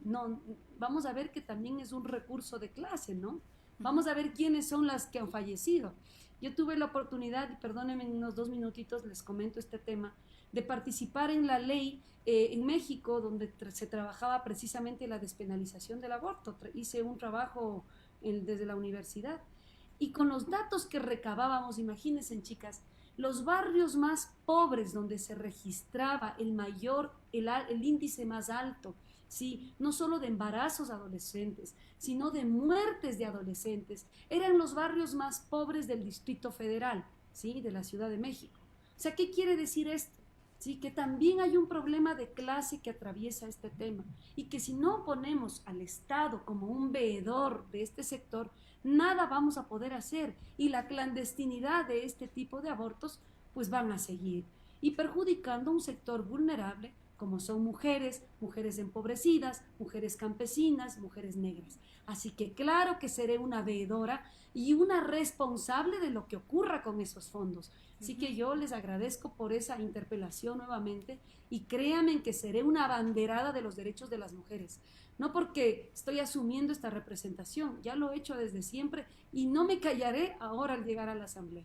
no, vamos a ver que también es un recurso de clase, ¿no? Vamos a ver quiénes son las que han fallecido. Yo tuve la oportunidad, y perdónenme en unos 2 minutitos les comento este tema, de participar en la ley en México, donde se trabajaba precisamente la despenalización del aborto. Hice un trabajo desde la universidad. Y con los datos que recabábamos, imagínense, chicas, los barrios más pobres donde se registraba el índice más alto, ¿sí? No solo de embarazos adolescentes, sino de muertes de adolescentes, eran los barrios más pobres del Distrito Federal, ¿sí? De la Ciudad de México. O sea, ¿qué quiere decir esto? ¿Sí? Que también hay un problema de clase que atraviesa este tema y que si no ponemos al Estado como un veedor de este sector, nada vamos a poder hacer y la clandestinidad de este tipo de abortos pues van a seguir y perjudicando a un sector vulnerable como son mujeres, mujeres empobrecidas, mujeres campesinas, mujeres negras. Así que claro que seré una veedora y una responsable de lo que ocurra con esos fondos. Así que yo les agradezco por esa interpelación nuevamente y créanme que seré una abanderada de los derechos de las mujeres. No porque estoy asumiendo esta representación, ya lo he hecho desde siempre y no me callaré ahora al llegar a la Asamblea.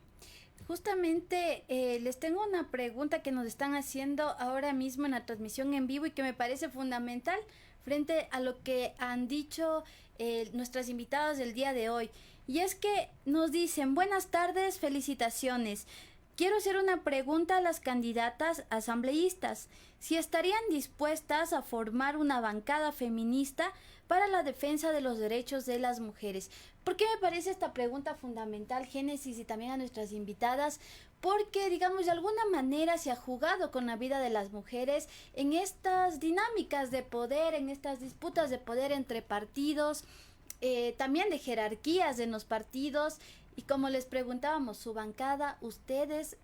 Justamente les tengo una pregunta que nos están haciendo ahora mismo en la transmisión en vivo y que me parece fundamental frente a lo que han dicho nuestras invitadas del día de hoy. Y es que nos dicen, buenas tardes, felicitaciones. Quiero hacer una pregunta a las candidatas asambleístas, si estarían dispuestas a formar una bancada feminista para la defensa de los derechos de las mujeres. ¿Por qué me parece esta pregunta fundamental, Génesis, y también a nuestras invitadas? Porque, digamos, de alguna manera se ha jugado con la vida de las mujeres en estas dinámicas de poder, en estas disputas de poder entre partidos, también de jerarquías en los partidos. Y como les preguntábamos, su bancada, ustedes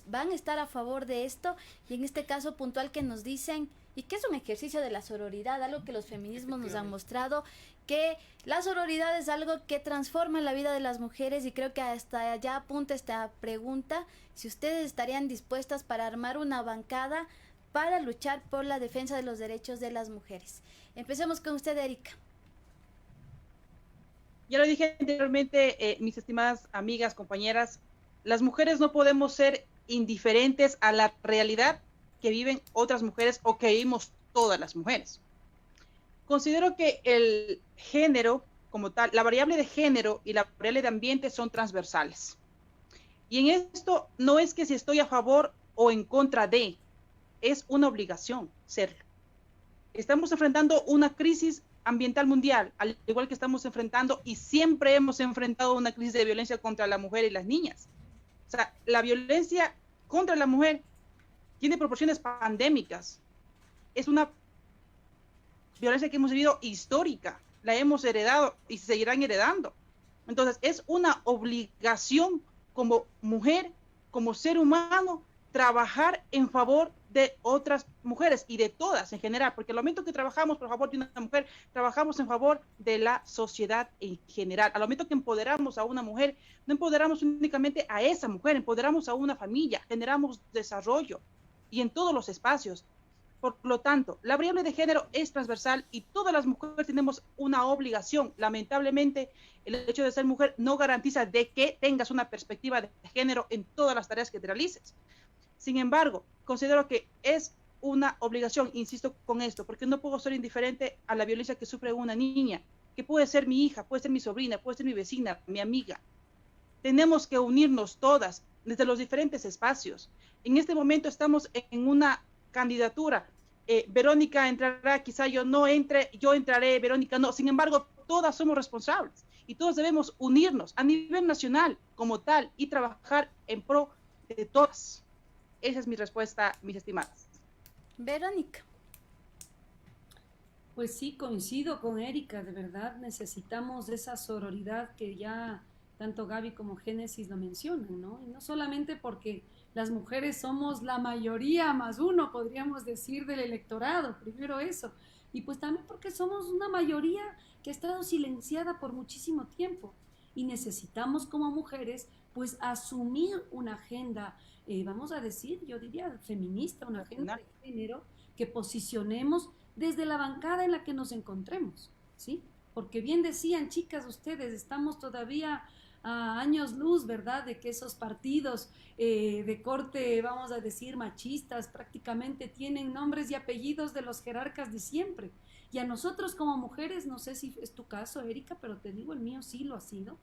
van a estar a favor de esto, y en este caso puntual que nos dicen, y que es un ejercicio de la sororidad, algo que los feminismos nos han mostrado, que la sororidad es algo que transforma la vida de las mujeres, y creo que hasta allá apunta esta pregunta, si ustedes estarían dispuestas para armar una bancada para luchar por la defensa de los derechos de las mujeres. Empecemos con usted, Erika. Ya lo dije anteriormente, mis estimadas amigas, compañeras, las mujeres no podemos ser indiferentes a la realidad que viven otras mujeres o que vivimos todas las mujeres. Considero que el género como tal, la variable de género y la variable de ambiente son transversales. Y en esto no es que si estoy a favor o en contra de, es una obligación serlo. Estamos enfrentando una crisis ambiental mundial, al igual que estamos enfrentando y siempre hemos enfrentado una crisis de violencia contra la mujer y las niñas. O sea, la violencia contra la mujer tiene proporciones pandémicas. Es una violencia que hemos vivido histórica, la hemos heredado y se seguirán heredando. Entonces, es una obligación como mujer, como ser humano, trabajar en favor de otras mujeres y de todas en general, porque al momento que trabajamos por favor de una mujer, trabajamos en favor de la sociedad en general. Al momento que empoderamos a una mujer, no empoderamos únicamente a esa mujer, empoderamos a una familia, generamos desarrollo y en todos los espacios. Por lo tanto, la variable de género es transversal y todas las mujeres tenemos una obligación. Lamentablemente, el hecho de ser mujer no garantiza de que tengas una perspectiva de género en todas las tareas que te realices. Sin embargo, considero que es una obligación, insisto con esto, porque no puedo ser indiferente a la violencia que sufre una niña, que puede ser mi hija, puede ser mi sobrina, puede ser mi vecina, mi amiga. Tenemos que unirnos todas desde los diferentes espacios. En este momento estamos en una candidatura. Verónica entrará, quizá yo no entre, yo entraré, Verónica no. Sin embargo, todas somos responsables y todos debemos unirnos a nivel nacional como tal y trabajar en pro de todas. Esa es mi respuesta, mis estimadas. Verónica. Pues sí, coincido con Erika, de verdad necesitamos esa sororidad que ya tanto Gaby como Génesis lo mencionan, ¿no? Y no solamente porque las mujeres somos la mayoría más uno, podríamos decir, del electorado, primero eso, y pues también porque somos una mayoría que ha estado silenciada por muchísimo tiempo y necesitamos como mujeres pues asumir una agenda, vamos a decir, yo diría feminista, una agenda de género que posicionemos desde la bancada en la que nos encontremos, ¿sí? Porque bien decían, chicas, ustedes, estamos todavía a años luz, ¿verdad?, de que esos partidos de corte, vamos a decir, machistas, prácticamente tienen nombres y apellidos de los jerarcas de siempre. Y a nosotros como mujeres, no sé si es tu caso, Erika, pero te digo, el mío sí lo ha sido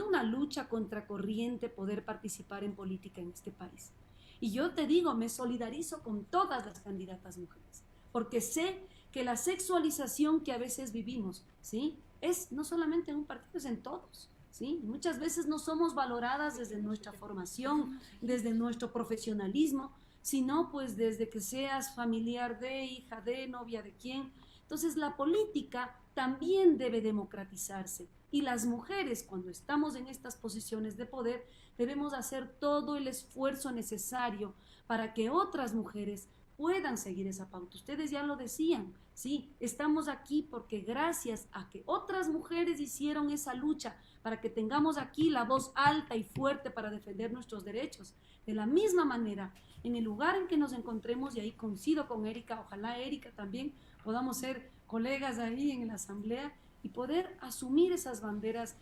una lucha contracorriente poder participar en política en este país. Y yo te digo, me solidarizo con todas las candidatas mujeres, porque sé que la sexualización que a veces vivimos, ¿sí?, es no solamente en un partido, es en todos, ¿sí? Muchas veces no somos valoradas desde nuestra formación, desde nuestro profesionalismo, sino pues desde que seas familiar de, hija de, novia de quién. Entonces la política también debe democratizarse y las mujeres, cuando estamos en estas posiciones de poder, debemos hacer todo el esfuerzo necesario para que otras mujeres puedan seguir esa pauta. Ustedes ya lo decían, sí, estamos aquí porque gracias a que otras mujeres hicieron esa lucha para que tengamos aquí la voz alta y fuerte para defender nuestros derechos. De la misma manera, en el lugar en que nos encontremos, y ahí coincido con Erika, ojalá Erika también podamos ser colegas ahí en la asamblea y poder asumir esas banderas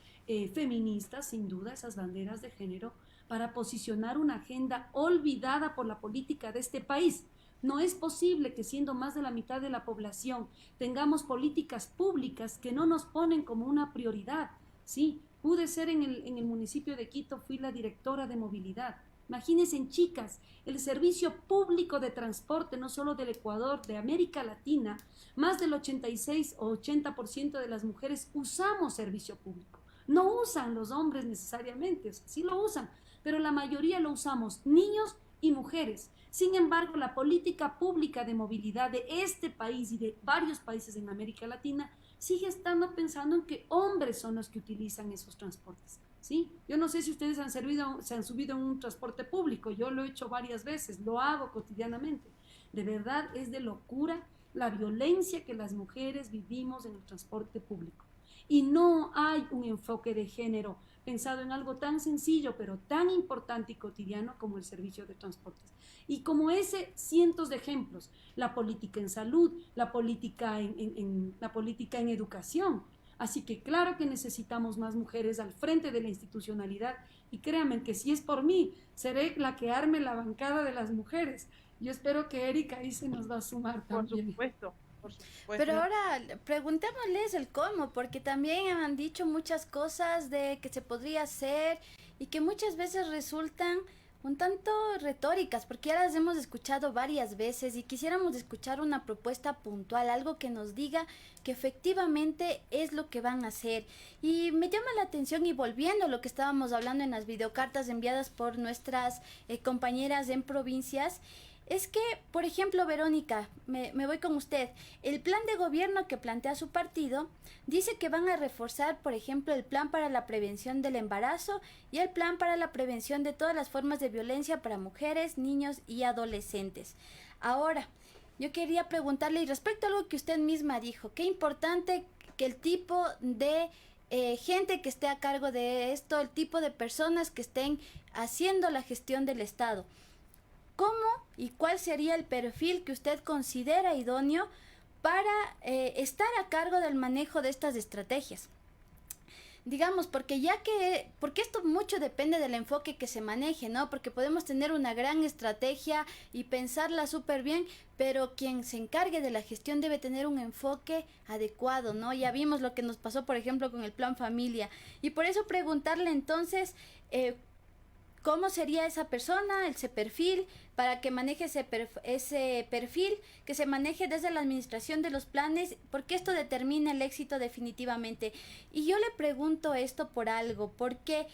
feministas, sin duda, esas banderas de género, para posicionar una agenda olvidada por la política de este país. No es posible que siendo más de la mitad de la población tengamos políticas públicas que no nos ponen como una prioridad. Sí, pude ser en el municipio de Quito, fui la directora de movilidad. Imagínense, chicas, el servicio público de transporte, no solo del Ecuador, de América Latina, más del 86 o 80% de las mujeres usamos servicio público. No usan los hombres necesariamente, o sea, sí lo usan, pero la mayoría lo usamos, niños y mujeres. Sin embargo, la política pública de movilidad de este país y de varios países en América Latina sigue estando pensando en que hombres son los que utilizan esos transportes, ¿sí? Yo no sé si ustedes se han subido en un transporte público, yo lo he hecho varias veces, lo hago cotidianamente. De verdad es de locura la violencia que las mujeres vivimos en el transporte público. Y no hay un enfoque de género pensado en algo tan sencillo, pero tan importante y cotidiano como el servicio de transportes. Y como ese, cientos de ejemplos, la política en salud, la política en educación. Así que claro que necesitamos más mujeres al frente de la institucionalidad y créanme que si es por mí, seré la que arme la bancada de las mujeres. Yo espero que Erika ahí se nos va a sumar también. Por supuesto. Pero ahora preguntémosles el cómo, porque también han dicho muchas cosas de que se podría hacer y que muchas veces resultan un tanto retóricas, porque ya las hemos escuchado varias veces y quisiéramos escuchar una propuesta puntual, algo que nos diga que efectivamente es lo que van a hacer. Y me llama la atención, y volviendo a lo que estábamos hablando en las videocartas enviadas por nuestras compañeras en provincias, es que, por ejemplo, Verónica, me voy con usted. El plan de gobierno que plantea su partido dice que van a reforzar, por ejemplo, el plan para la prevención del embarazo y el plan para la prevención de todas las formas de violencia para mujeres, niños y adolescentes. Ahora, yo quería preguntarle, y respecto a algo que usted misma dijo, qué importante que el tipo de gente que esté a cargo de esto, el tipo de personas que estén haciendo la gestión del Estado. ¿Cómo y cuál sería el perfil que usted considera idóneo para estar a cargo del manejo de estas estrategias? Digamos, porque esto mucho depende del enfoque que se maneje, ¿no? Porque podemos tener una gran estrategia y pensarla súper bien, pero quien se encargue de la gestión debe tener un enfoque adecuado, ¿no? Ya vimos lo que nos pasó, por ejemplo, con el Plan Familia. Y por eso preguntarle entonces, ¿cómo sería esa persona, ese perfil, para que maneje ese perfil, que se maneje desde la administración de los planes, porque esto determina el éxito definitivamente? Y yo le pregunto esto por algo, porque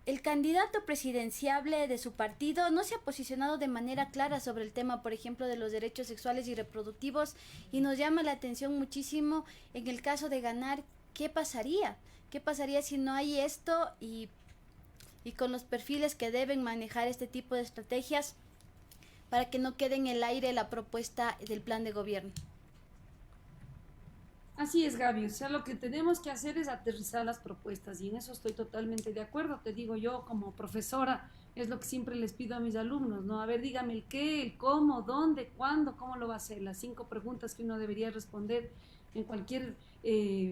el candidato presidenciable de su partido no se ha posicionado de manera clara sobre el tema, por ejemplo, de los derechos sexuales y reproductivos, y nos llama la atención muchísimo en el caso de ganar. ¿Qué pasaría? ¿Qué pasaría si no hay esto y con los perfiles que deben manejar este tipo de estrategias para que no quede en el aire la propuesta del plan de gobierno? Así es, Gaby. O sea, lo que tenemos que hacer es aterrizar las propuestas y en eso estoy totalmente de acuerdo. Te digo, yo como profesora es lo que siempre les pido a mis alumnos, ¿no? A ver, dígame el qué, el cómo, dónde, cuándo, cómo lo va a hacer. Las 5 preguntas que uno debería responder en cualquier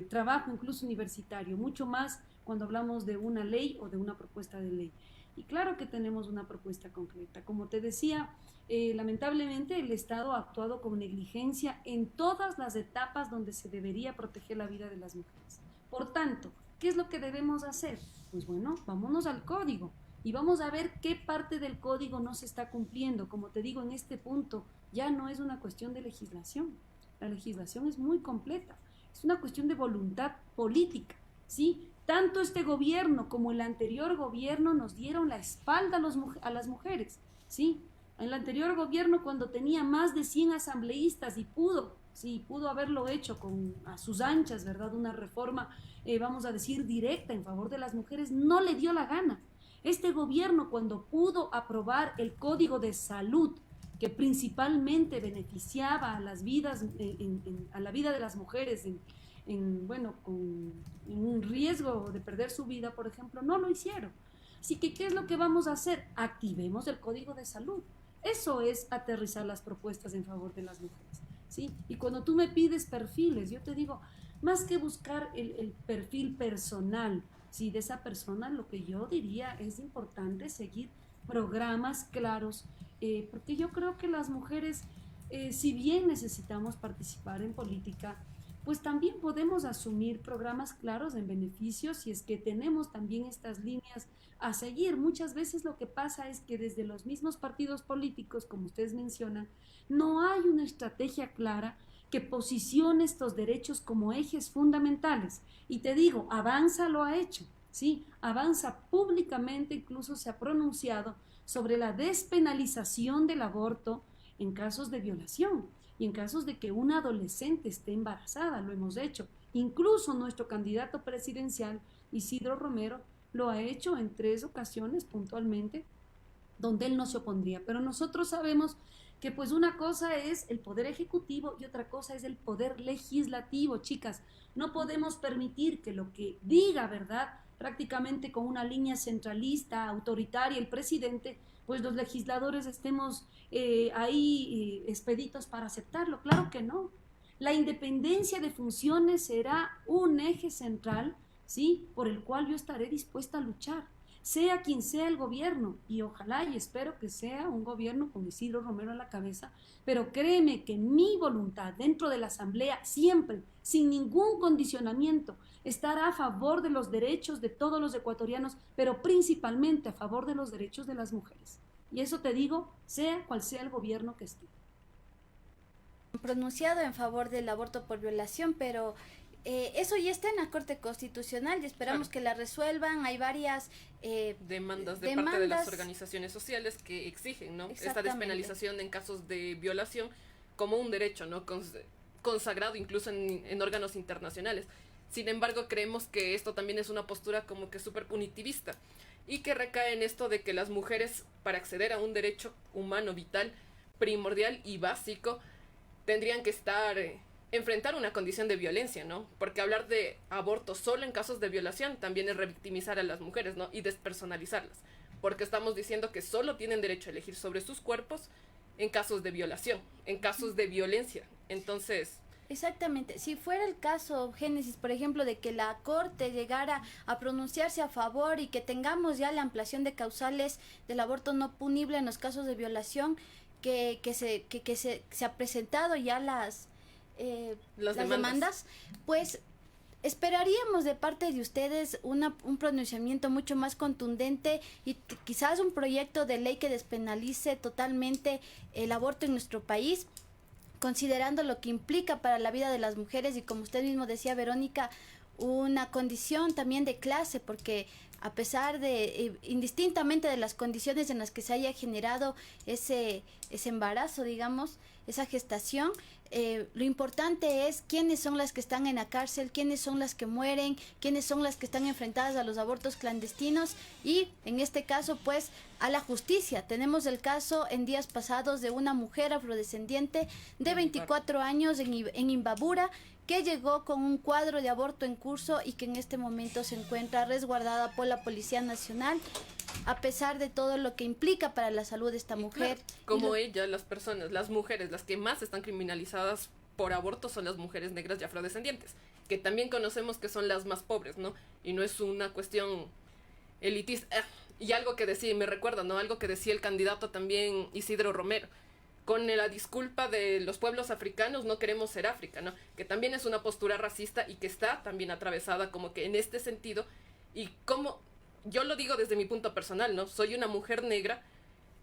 trabajo, incluso universitario. Mucho más cuando hablamos de una ley o de una propuesta de ley. Y claro que tenemos una propuesta concreta. Como te decía, lamentablemente el Estado ha actuado con negligencia en todas las etapas donde se debería proteger la vida de las mujeres. Por tanto, ¿qué es lo que debemos hacer? Pues bueno, vámonos al código y vamos a ver qué parte del código no se está cumpliendo. Como te digo, en este punto ya no es una cuestión de legislación. La legislación es muy completa. Es una cuestión de voluntad política, ¿sí? Tanto este gobierno como el anterior gobierno nos dieron la espalda a las mujeres, ¿sí? En el anterior gobierno, cuando tenía más de 100 asambleístas y pudo haberlo hecho a sus anchas, ¿verdad? Una reforma, vamos a decir, directa en favor de las mujeres, no le dio la gana. Este gobierno, cuando pudo aprobar el Código de Salud, que principalmente beneficiaba a las vidas, a la vida de las mujeres, en un riesgo de perder su vida, por ejemplo, no lo hicieron. Así que, ¿qué es lo que vamos a hacer? Activemos el Código de Salud. Eso es aterrizar las propuestas en favor de las mujeres, ¿sí? Y cuando tú me pides perfiles, yo te digo, más que buscar el perfil personal, ¿sí? De esa persona, lo que yo diría es importante seguir programas claros, porque yo creo que las mujeres, si bien necesitamos participar en política, pues también podemos asumir programas claros en beneficio si es que tenemos también estas líneas a seguir. Muchas veces lo que pasa es que desde los mismos partidos políticos, como ustedes mencionan, no hay una estrategia clara que posicione estos derechos como ejes fundamentales. Y te digo, Avanza lo ha hecho, ¿sí? Avanza públicamente, incluso se ha pronunciado sobre la despenalización del aborto en casos de violación y en casos de que una adolescente esté embarazada, lo hemos hecho. Incluso nuestro candidato presidencial, Isidro Romero, lo ha hecho en 3 ocasiones puntualmente, donde él no se opondría. Pero nosotros sabemos que pues una cosa es el poder ejecutivo y otra cosa es el poder legislativo, chicas. No podemos permitir que lo que diga, ¿verdad?, prácticamente con una línea centralista, autoritaria, el presidente, pues los legisladores estemos ahí expeditos para aceptarlo. Claro que no. La independencia de funciones será un eje central, ¿sí?, por el cual yo estaré dispuesta a luchar, sea quien sea el gobierno, y ojalá y espero que sea un gobierno con Isidro Romero a la cabeza, pero créeme que mi voluntad dentro de la Asamblea siempre, sin ningún condicionamiento, estará a favor de los derechos de todos los ecuatorianos, pero principalmente a favor de los derechos de las mujeres. Y eso te digo, sea cual sea el gobierno que esté. Pronunciado en favor del aborto por violación, pero eso ya está en la Corte Constitucional y esperamos que la resuelvan. Hay varias demandas de parte de las organizaciones sociales que exigen, ¿no?, esta despenalización en casos de violación como un derecho, ¿no?, consagrado incluso en órganos internacionales. Sin embargo, creemos que esto también es una postura como que súper punitivista y que recae en esto de que las mujeres, para acceder a un derecho humano vital, primordial y básico, tendrían que enfrentar una condición de violencia, ¿no? Porque hablar de aborto solo en casos de violación también es revictimizar a las mujeres, ¿no?, y despersonalizarlas, porque estamos diciendo que solo tienen derecho a elegir sobre sus cuerpos en casos de violación, en casos de violencia. Entonces, exactamente. Si fuera el caso, Génesis, por ejemplo, de que la Corte llegara a pronunciarse a favor y que tengamos ya la ampliación de causales del aborto no punible en los casos de violación, que se ha presentado ya las demandas, pues esperaríamos de parte de ustedes un pronunciamiento mucho más contundente y quizás un proyecto de ley que despenalice totalmente el aborto en nuestro país, considerando lo que implica para la vida de las mujeres y, como usted mismo decía, Verónica, una condición también de clase, porque a pesar de, indistintamente de las condiciones en las que se haya generado ese embarazo, digamos, esa gestación, lo importante es quiénes son las que están en la cárcel, quiénes son las que mueren, quiénes son las que están enfrentadas a los abortos clandestinos y, en este caso, pues, a la justicia. Tenemos el caso en días pasados de una mujer afrodescendiente de 24 años en Imbabura, que llegó con un cuadro de aborto en curso y que en este momento se encuentra resguardada por la Policía Nacional, a pesar de todo lo que implica para la salud de esta mujer. Claro, como ella, las mujeres, las que más están criminalizadas por aborto son las mujeres negras y afrodescendientes, que también conocemos que son las más pobres, ¿no? Y no es una cuestión elitista. Y algo que decía, me recuerda, ¿no? Algo que decía el candidato también Isidro Romero, con la disculpa de los pueblos africanos, no queremos ser África, ¿no? Que también es una postura racista y que está también atravesada como que en este sentido. Y como, yo lo digo desde mi punto personal, ¿no? Soy una mujer negra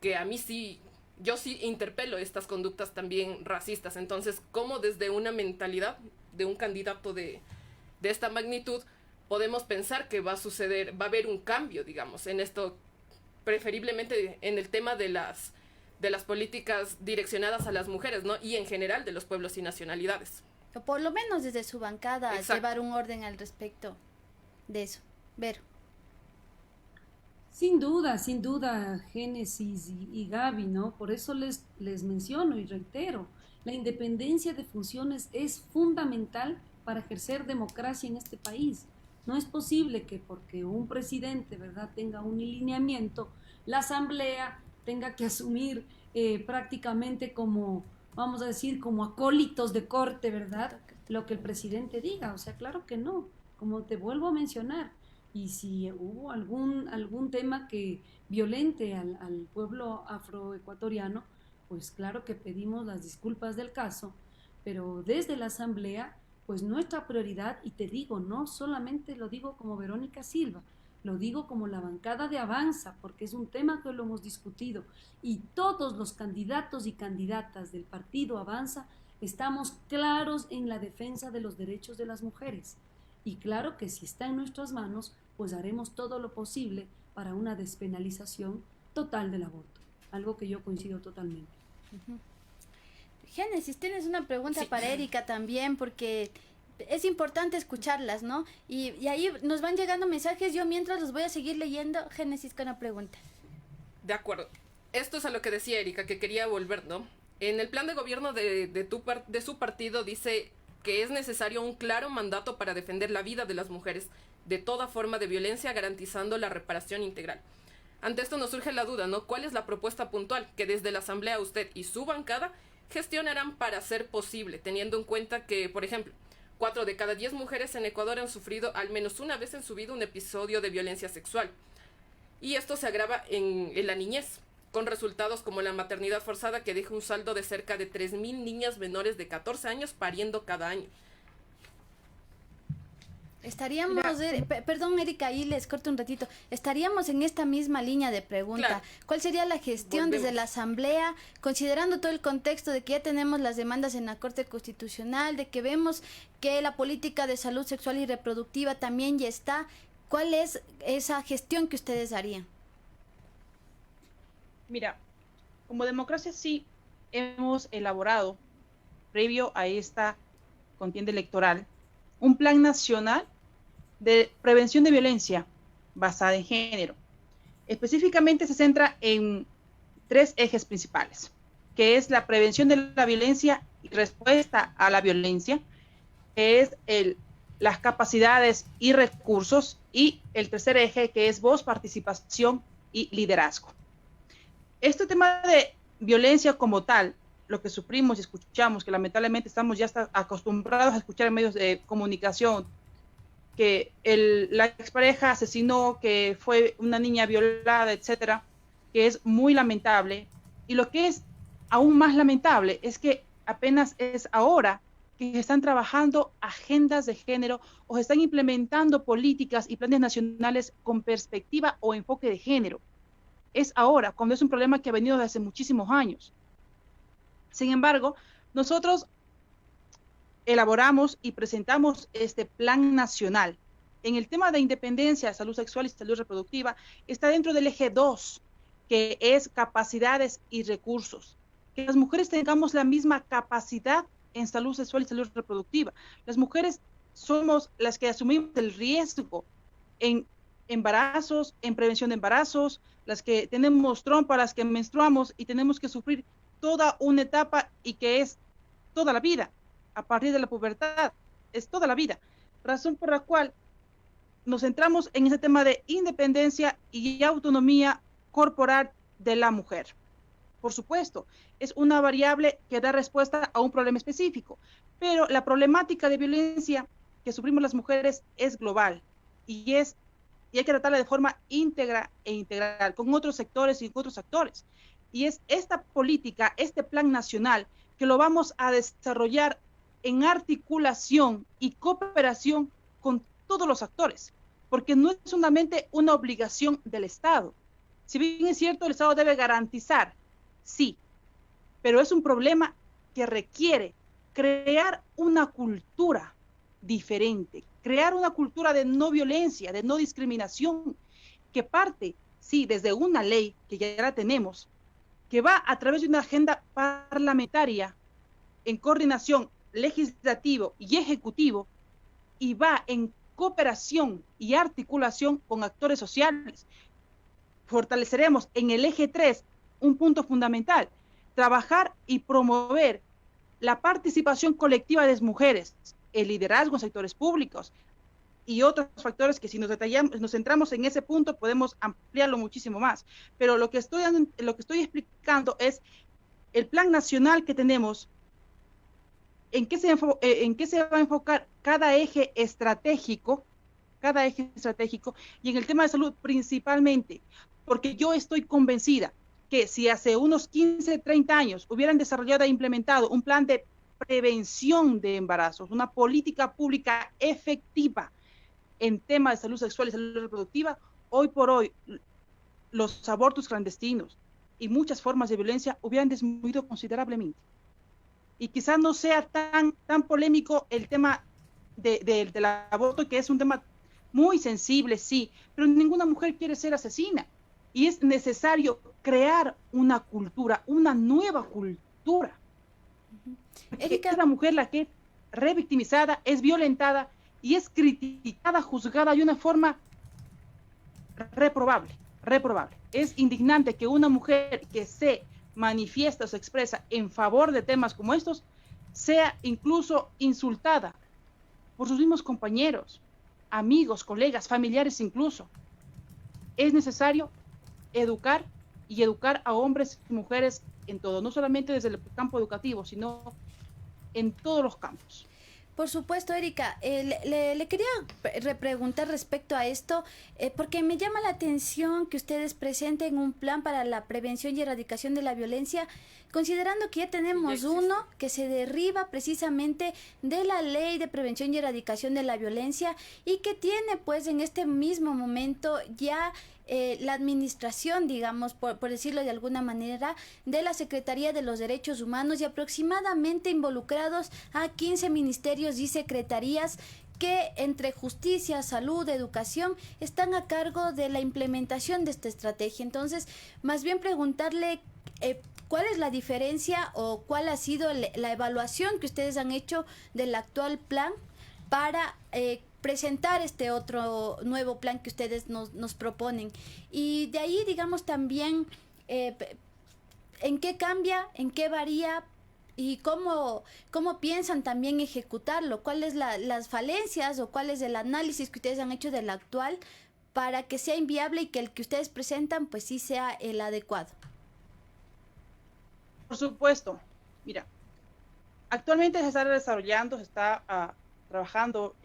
que a mí sí, yo sí interpelo estas conductas también racistas. Entonces, ¿cómo desde una mentalidad de un candidato de esta magnitud podemos pensar que va a suceder, va a haber un cambio, digamos, en esto, preferiblemente en el tema de las políticas direccionadas a las mujeres, ¿no? Y en general de los pueblos y nacionalidades. O por lo menos desde su bancada. Exacto. Llevar un orden al respecto de eso. Vero. Sin duda, Génesis y Gaby, ¿no? Por eso les menciono y reitero, la independencia de funciones es fundamental para ejercer democracia en este país. No es posible que porque un presidente, ¿verdad?, tenga un lineamiento, la asamblea tenga que asumir prácticamente como, vamos a decir, como acólitos de corte, ¿verdad?, lo que el presidente diga. O sea, claro que no, como te vuelvo a mencionar. Y si hubo algún tema que violente al pueblo afroecuatoriano, pues claro que pedimos las disculpas del caso, pero desde la asamblea, pues nuestra prioridad, y te digo, no solamente lo digo como Verónica Silva, lo digo como la bancada de Avanza, porque es un tema que lo hemos discutido, y todos los candidatos y candidatas del partido Avanza estamos claros en la defensa de los derechos de las mujeres. Y claro que si está en nuestras manos, pues haremos todo lo posible para una despenalización total del aborto, algo que yo coincido totalmente. Uh-huh. Génesis, tienes una pregunta para Erika también, porque es importante escucharlas, ¿no? Y ahí nos van llegando mensajes, yo mientras los voy a seguir leyendo. Génesis con la pregunta. De acuerdo. Esto es a lo que decía Erika, que quería volver, ¿no? En el plan de gobierno de su partido dice que es necesario un claro mandato para defender la vida de las mujeres de toda forma de violencia, garantizando la reparación integral. Ante esto nos surge la duda, ¿no? ¿Cuál es la propuesta puntual que desde la Asamblea usted y su bancada gestionarán para ser posible, teniendo en cuenta que, por ejemplo, 4 de cada 10 mujeres en Ecuador han sufrido al menos una vez en su vida un episodio de violencia sexual? Y esto se agrava en la niñez, con resultados como la maternidad forzada, que deja un saldo de cerca de 3.000 niñas menores de 14 años pariendo cada año. Estaríamos, perdón Erika, ahí les corto un ratito, estaríamos en esta misma línea de pregunta. Claro. ¿Cuál sería la gestión desde la Asamblea, considerando todo el contexto de que ya tenemos las demandas en la Corte Constitucional, de que vemos que la política de salud sexual y reproductiva también ya está? ¿Cuál es esa gestión que ustedes harían? Mira, como democracia sí hemos elaborado, previo a esta contienda electoral, un plan nacional de prevención de violencia basada en género. Específicamente se centra en 3 ejes principales, que es la prevención de la violencia y respuesta a la violencia, que es las capacidades y recursos, y el tercer eje, que es voz, participación y liderazgo. Este tema de violencia como tal, lo que sufrimos y escuchamos, que lamentablemente estamos ya acostumbrados a escuchar en medios de comunicación, que la expareja asesinó, que fue una niña violada, etcétera, que es muy lamentable. Y lo que es aún más lamentable es que apenas es ahora que se están trabajando agendas de género o se están implementando políticas y planes nacionales con perspectiva o enfoque de género. Es ahora, cuando es un problema que ha venido desde hace muchísimos años. Sin embargo, nosotros elaboramos y presentamos este plan nacional. En el tema de independencia, salud sexual y salud reproductiva, está dentro del eje 2, que es capacidades y recursos. Que las mujeres tengamos la misma capacidad en salud sexual y salud reproductiva. Las mujeres somos las que asumimos el riesgo en embarazos, en prevención de embarazos, las que tenemos trompa, las que menstruamos y tenemos que sufrir toda una etapa y que es toda la vida, a partir de la pubertad, es toda la vida. Razón por la cual nos centramos en ese tema de independencia y autonomía corporal de la mujer. Por supuesto, es una variable que da respuesta a un problema específico, pero la problemática de violencia que sufrimos las mujeres es global y hay que tratarla de forma íntegra e integral con otros sectores y con otros actores. Y es esta política, este plan nacional, que lo vamos a desarrollar en articulación y cooperación con todos los actores, porque no es solamente una obligación del Estado. Si bien es cierto, el Estado debe garantizar, sí, pero es un problema que requiere crear una cultura diferente, crear una cultura de no violencia, de no discriminación, que parte, sí, desde una ley que ya la tenemos, que va a través de una agenda parlamentaria en coordinación legislativo y ejecutivo y va en cooperación y articulación con actores sociales. Fortaleceremos en el eje 3 un punto fundamental, trabajar y promover la participación colectiva de las mujeres, el liderazgo en sectores públicos y otros factores que si nos detallamos, nos centramos en ese punto podemos ampliarlo muchísimo más. Pero lo que estoy explicando es el plan nacional que tenemos, en qué se va a enfocar cada eje estratégico y en el tema de salud principalmente, porque yo estoy convencida que si hace unos 15, 30 años hubieran desarrollado e implementado un plan de prevención de embarazos, una política pública efectiva en tema de salud sexual y salud reproductiva, hoy por hoy los abortos clandestinos y muchas formas de violencia hubieran disminuido considerablemente. Y quizás no sea tan polémico el tema del aborto, que es un tema muy sensible, sí, pero ninguna mujer quiere ser asesina. Y es necesario crear una cultura, una nueva cultura. Erika, es la mujer la que es revictimizada, es violentada y es criticada, juzgada de una forma reprobable. Es indignante que una mujer que se manifiesta o se expresa en favor de temas como estos sea incluso insultada por sus mismos compañeros, amigos, colegas, familiares incluso. Es necesario educar a hombres y mujeres en todo, no solamente desde el campo educativo, sino en todos los campos. Por supuesto, Erika, le quería repreguntar respecto a esto, porque me llama la atención que ustedes presenten un plan para la prevención y erradicación de la violencia, considerando que ya tenemos uno que se derriba precisamente de la Ley de Prevención y Erradicación de la Violencia y que tiene pues en este mismo momento ya la administración, digamos, por decirlo de alguna manera, de la Secretaría de los Derechos Humanos y aproximadamente involucrados a 15 ministerios y secretarías que entre justicia, salud, educación están a cargo de la implementación de esta estrategia. Entonces, más bien preguntarle cuál es la diferencia o cuál ha sido la evaluación que ustedes han hecho del actual plan para presentar este otro nuevo plan que ustedes nos proponen. Y de ahí, digamos, también en qué cambia, en qué varía y cómo piensan también ejecutarlo, cuáles las falencias o cuál es el análisis que ustedes han hecho del actual para que sea inviable y que el que ustedes presentan pues sí sea el adecuado. Por supuesto. Mira, actualmente se está desarrollando, se está trabajando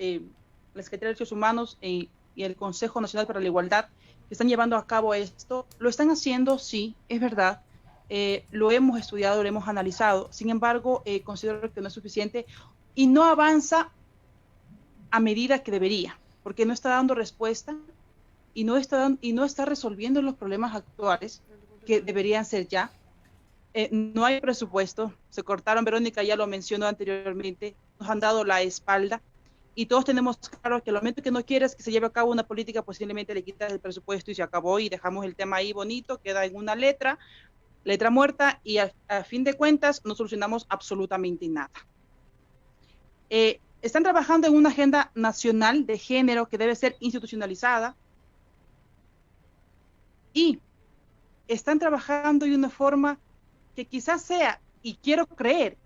la Secretaría de Derechos Humanos y el Consejo Nacional para la Igualdad, que están llevando a cabo esto. Lo están haciendo, sí, es verdad. Lo hemos estudiado, lo hemos analizado. Sin embargo, considero que no es suficiente y no avanza a medida que debería, porque no está dando respuesta y no está resolviendo los problemas actuales que deberían ser ya. No hay presupuesto, se cortaron, Verónica ya lo mencionó anteriormente, han dado la espalda y todos tenemos claro que al momento que no quieres que se lleve a cabo una política, posiblemente le quitas el presupuesto y se acabó y dejamos el tema ahí bonito, queda en una letra muerta y a fin de cuentas no solucionamos absolutamente nada. Están trabajando en una agenda nacional de género que debe ser institucionalizada y están trabajando de una forma que quizás sea, y quiero creer,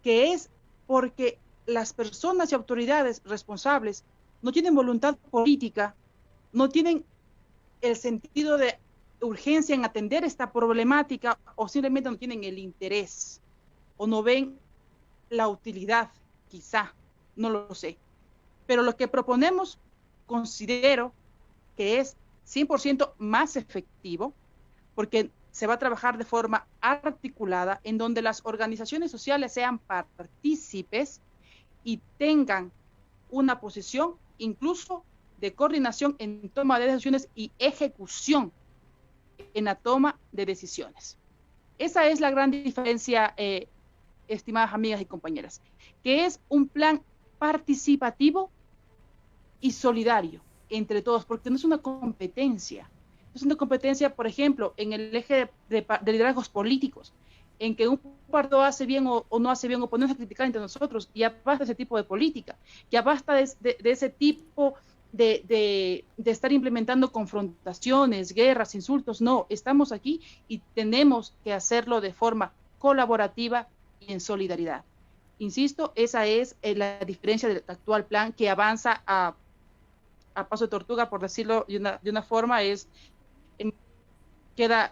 que es porque las personas y autoridades responsables no tienen voluntad política, no tienen el sentido de urgencia en atender esta problemática o simplemente no tienen el interés o no ven la utilidad, quizá, no lo sé. Pero lo que proponemos considero que es 100% más efectivo porque se va a trabajar de forma articulada en donde las organizaciones sociales sean partícipes y tengan una posición incluso de coordinación en toma de decisiones y ejecución en la toma de decisiones. Esa es la gran diferencia, estimadas amigas y compañeras, que es un plan participativo y solidario entre todos, porque no es una competencia. Es una competencia, por ejemplo, en el eje de liderazgos políticos, en que un partido hace bien o no hace bien, o ponemos a criticar entre nosotros. Ya basta de ese tipo de política, ya basta de ese tipo de estar implementando confrontaciones, guerras, insultos. No, estamos aquí y tenemos que hacerlo de forma colaborativa y en solidaridad. Insisto, esa es la diferencia del actual plan, que avanza a paso de tortuga, por decirlo de una forma,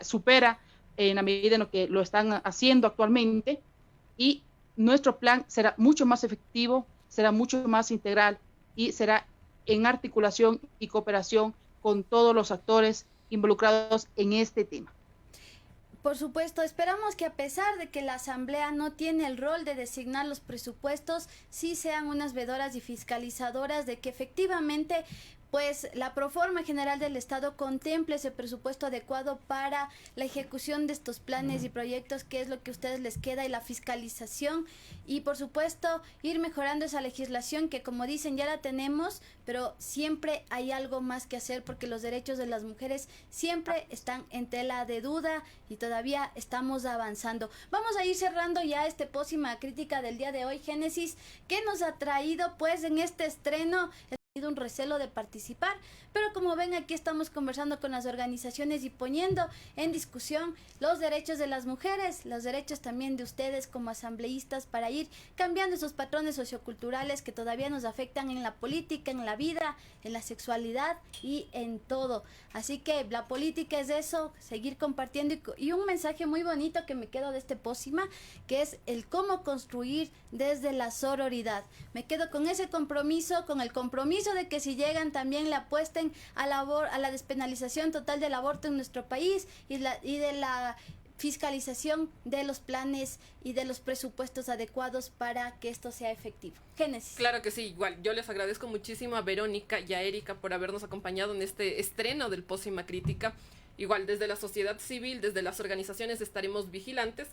supera en la medida en lo que lo están haciendo actualmente, y nuestro plan será mucho más efectivo, será mucho más integral y será en articulación y cooperación con todos los actores involucrados en este tema. Por supuesto, esperamos que a pesar de que la Asamblea no tiene el rol de designar los presupuestos, sí sean unas veedoras y fiscalizadoras de que efectivamente pues la Proforma General del Estado contemple ese presupuesto adecuado para la ejecución de estos planes y proyectos, que es lo que a ustedes les queda, y la fiscalización, y por supuesto ir mejorando esa legislación que, como dicen, ya la tenemos, pero siempre hay algo más que hacer porque los derechos de las mujeres siempre están en tela de duda y todavía estamos avanzando. Vamos a ir cerrando ya este Pócima Crítica del día de hoy. Génesis, ¿qué nos ha traído pues en este estreno? Un recelo de participar, pero como ven, aquí estamos conversando con las organizaciones y poniendo en discusión los derechos de las mujeres, los derechos también de ustedes como asambleístas, para ir cambiando esos patrones socioculturales que todavía nos afectan en la política, en la vida, en la sexualidad y en todo. Así que la política es eso, seguir compartiendo, y un mensaje muy bonito que me quedo de este Pócima, que es el cómo construir desde la sororidad. Me quedo con ese compromiso, con el compromiso de que si llegan también le apuesten a la despenalización total del aborto en nuestro país y de la fiscalización de los planes y de los presupuestos adecuados para que esto sea efectivo. Génesis. Claro que sí, igual yo les agradezco muchísimo a Verónica y a Erika por habernos acompañado en este estreno del Pócima Crítica. Igual desde la sociedad civil, desde las organizaciones estaremos vigilantes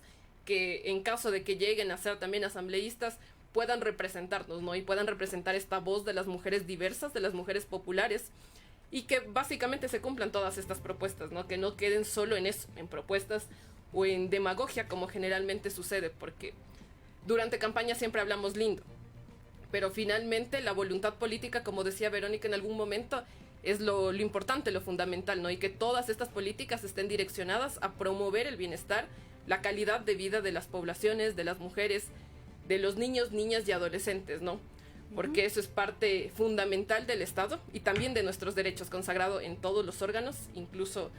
que en caso de que lleguen a ser también asambleístas puedan representarnos, ¿no? Y puedan representar esta voz de las mujeres diversas, de las mujeres populares, y que básicamente se cumplan todas estas propuestas, ¿no? Que no queden solo en eso, en propuestas o en demagogia, como generalmente sucede, porque durante campaña siempre hablamos lindo, pero finalmente la voluntad política, como decía Verónica en algún momento, es lo importante, lo fundamental, ¿no? Y que todas estas políticas estén direccionadas a promover el bienestar, la calidad de vida de las poblaciones, de las mujeres, de los niños, niñas y adolescentes, ¿no? Porque eso es parte fundamental del Estado y también de nuestros derechos, consagrado en todos los órganos, incluso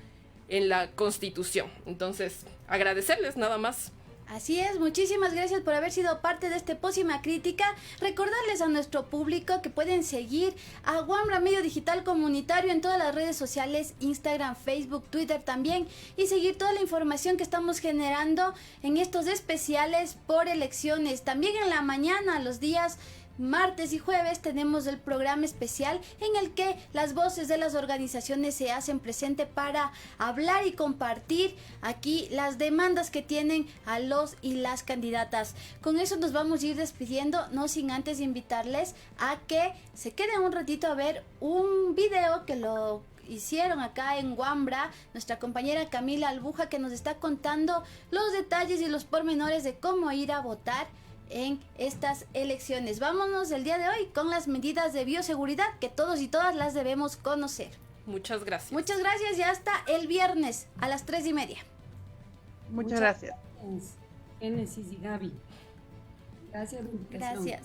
en la Constitución. Entonces, agradecerles nada más. Así es, muchísimas gracias por haber sido parte de este Pócima Crítica. Recordarles a nuestro público que pueden seguir a Wambra Medio Digital Comunitario en todas las redes sociales, Instagram, Facebook, Twitter también, y seguir toda la información que estamos generando en estos especiales por elecciones. También en la mañana, los días martes y jueves tenemos el programa especial en el que las voces de las organizaciones se hacen presente para hablar y compartir aquí las demandas que tienen a los y las candidatas. Con eso nos vamos a ir despidiendo, no sin antes invitarles a que se queden un ratito a ver un video que lo hicieron acá en Wambra, nuestra compañera Camila Albuja, que nos está contando los detalles y los pormenores de cómo ir a votar en estas elecciones. Vámonos el día de hoy con las medidas de bioseguridad que todos y todas las debemos conocer. Muchas gracias. Muchas gracias y hasta el viernes a las 3:30. Muchas gracias. Génesis y Gaby. Gracias. Gracias.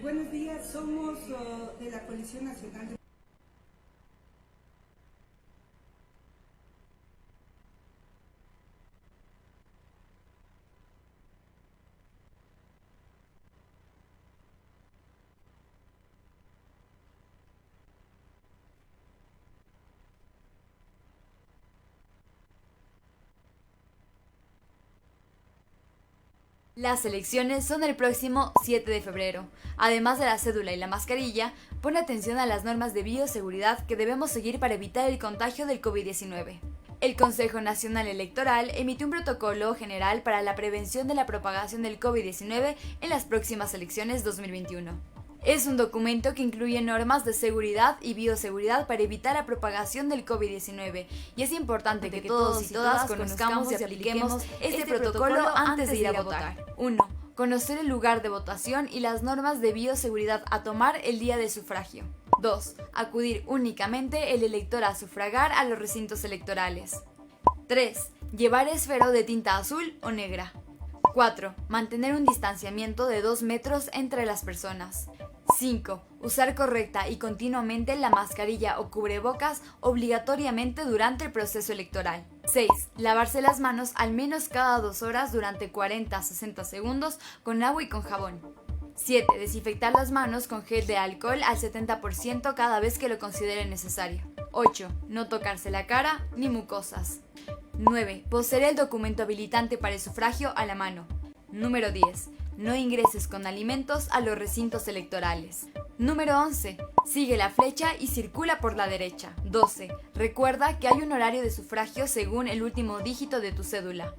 Buenos días, somos de la Coalición Nacional de Las elecciones son el próximo 7 de febrero. Además de la cédula y la mascarilla, pone atención a las normas de bioseguridad que debemos seguir para evitar el contagio del COVID-19. El Consejo Nacional Electoral emitió un protocolo general para la prevención de la propagación del COVID-19 en las próximas elecciones 2021. Es un documento que incluye normas de seguridad y bioseguridad para evitar la propagación del COVID-19 y es importante que todos y todas conozcamos y apliquemos este protocolo antes de ir a votar. 1. Conocer el lugar de votación y las normas de bioseguridad a tomar el día de sufragio. 2. Acudir únicamente el elector a sufragar a los recintos electorales. 3. Llevar esfero de tinta azul o negra. 4. Mantener un distanciamiento de 2 metros entre las personas. 5. Usar correcta y continuamente la mascarilla o cubrebocas obligatoriamente durante el proceso electoral. 6. Lavarse las manos al menos cada 2 horas durante 40 a 60 segundos con agua y con jabón. 7. Desinfectar las manos con gel de alcohol al 70% cada vez que lo considere necesario. 8. No tocarse la cara ni mucosas. 9. Poseer el documento habilitante para el sufragio a la mano. Número 10. No ingreses con alimentos a los recintos electorales. Número 11. Sigue la flecha y circula por la derecha. 12. Recuerda que hay un horario de sufragio según el último dígito de tu cédula.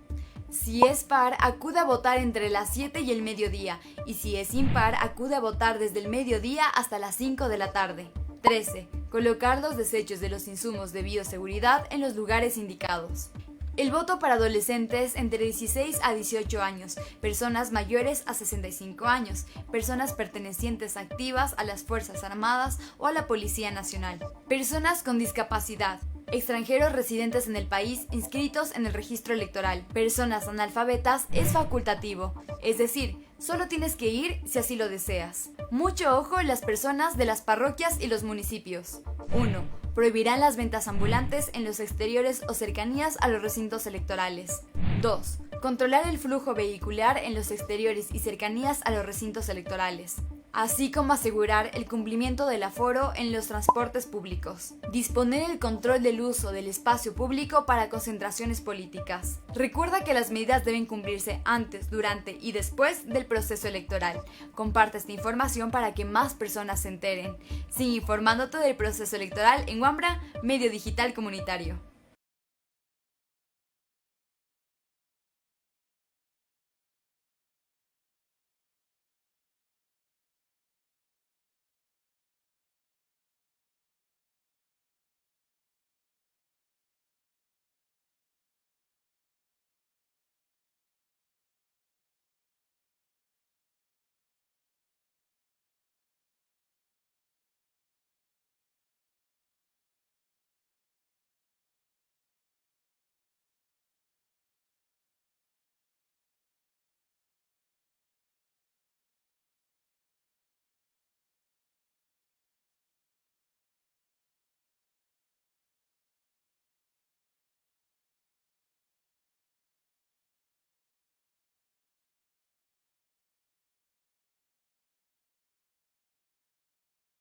Si es par, acude a votar entre las 7 y el mediodía, y si es impar, acude a votar desde el mediodía hasta las 5 de la tarde. 13. Colocar los desechos de los insumos de bioseguridad en los lugares indicados. El voto para adolescentes entre 16 a 18 años, personas mayores a 65 años, personas pertenecientes activas a las Fuerzas Armadas o a la Policía Nacional, personas con discapacidad, extranjeros residentes en el país inscritos en el registro electoral, personas analfabetas es facultativo, es decir, solo tienes que ir si así lo deseas. Mucho ojo en las personas de las parroquias y los municipios. 1. Prohibirán las ventas ambulantes en los exteriores o cercanías a los recintos electorales. 2. Controlar el flujo vehicular en los exteriores y cercanías a los recintos electorales, así como asegurar el cumplimiento del aforo en los transportes públicos. Disponer el control del uso del espacio público para concentraciones políticas. Recuerda que las medidas deben cumplirse antes, durante y después del proceso electoral. Comparte esta información para que más personas se enteren. Sigue informándote del proceso electoral en Wambra, medio digital comunitario.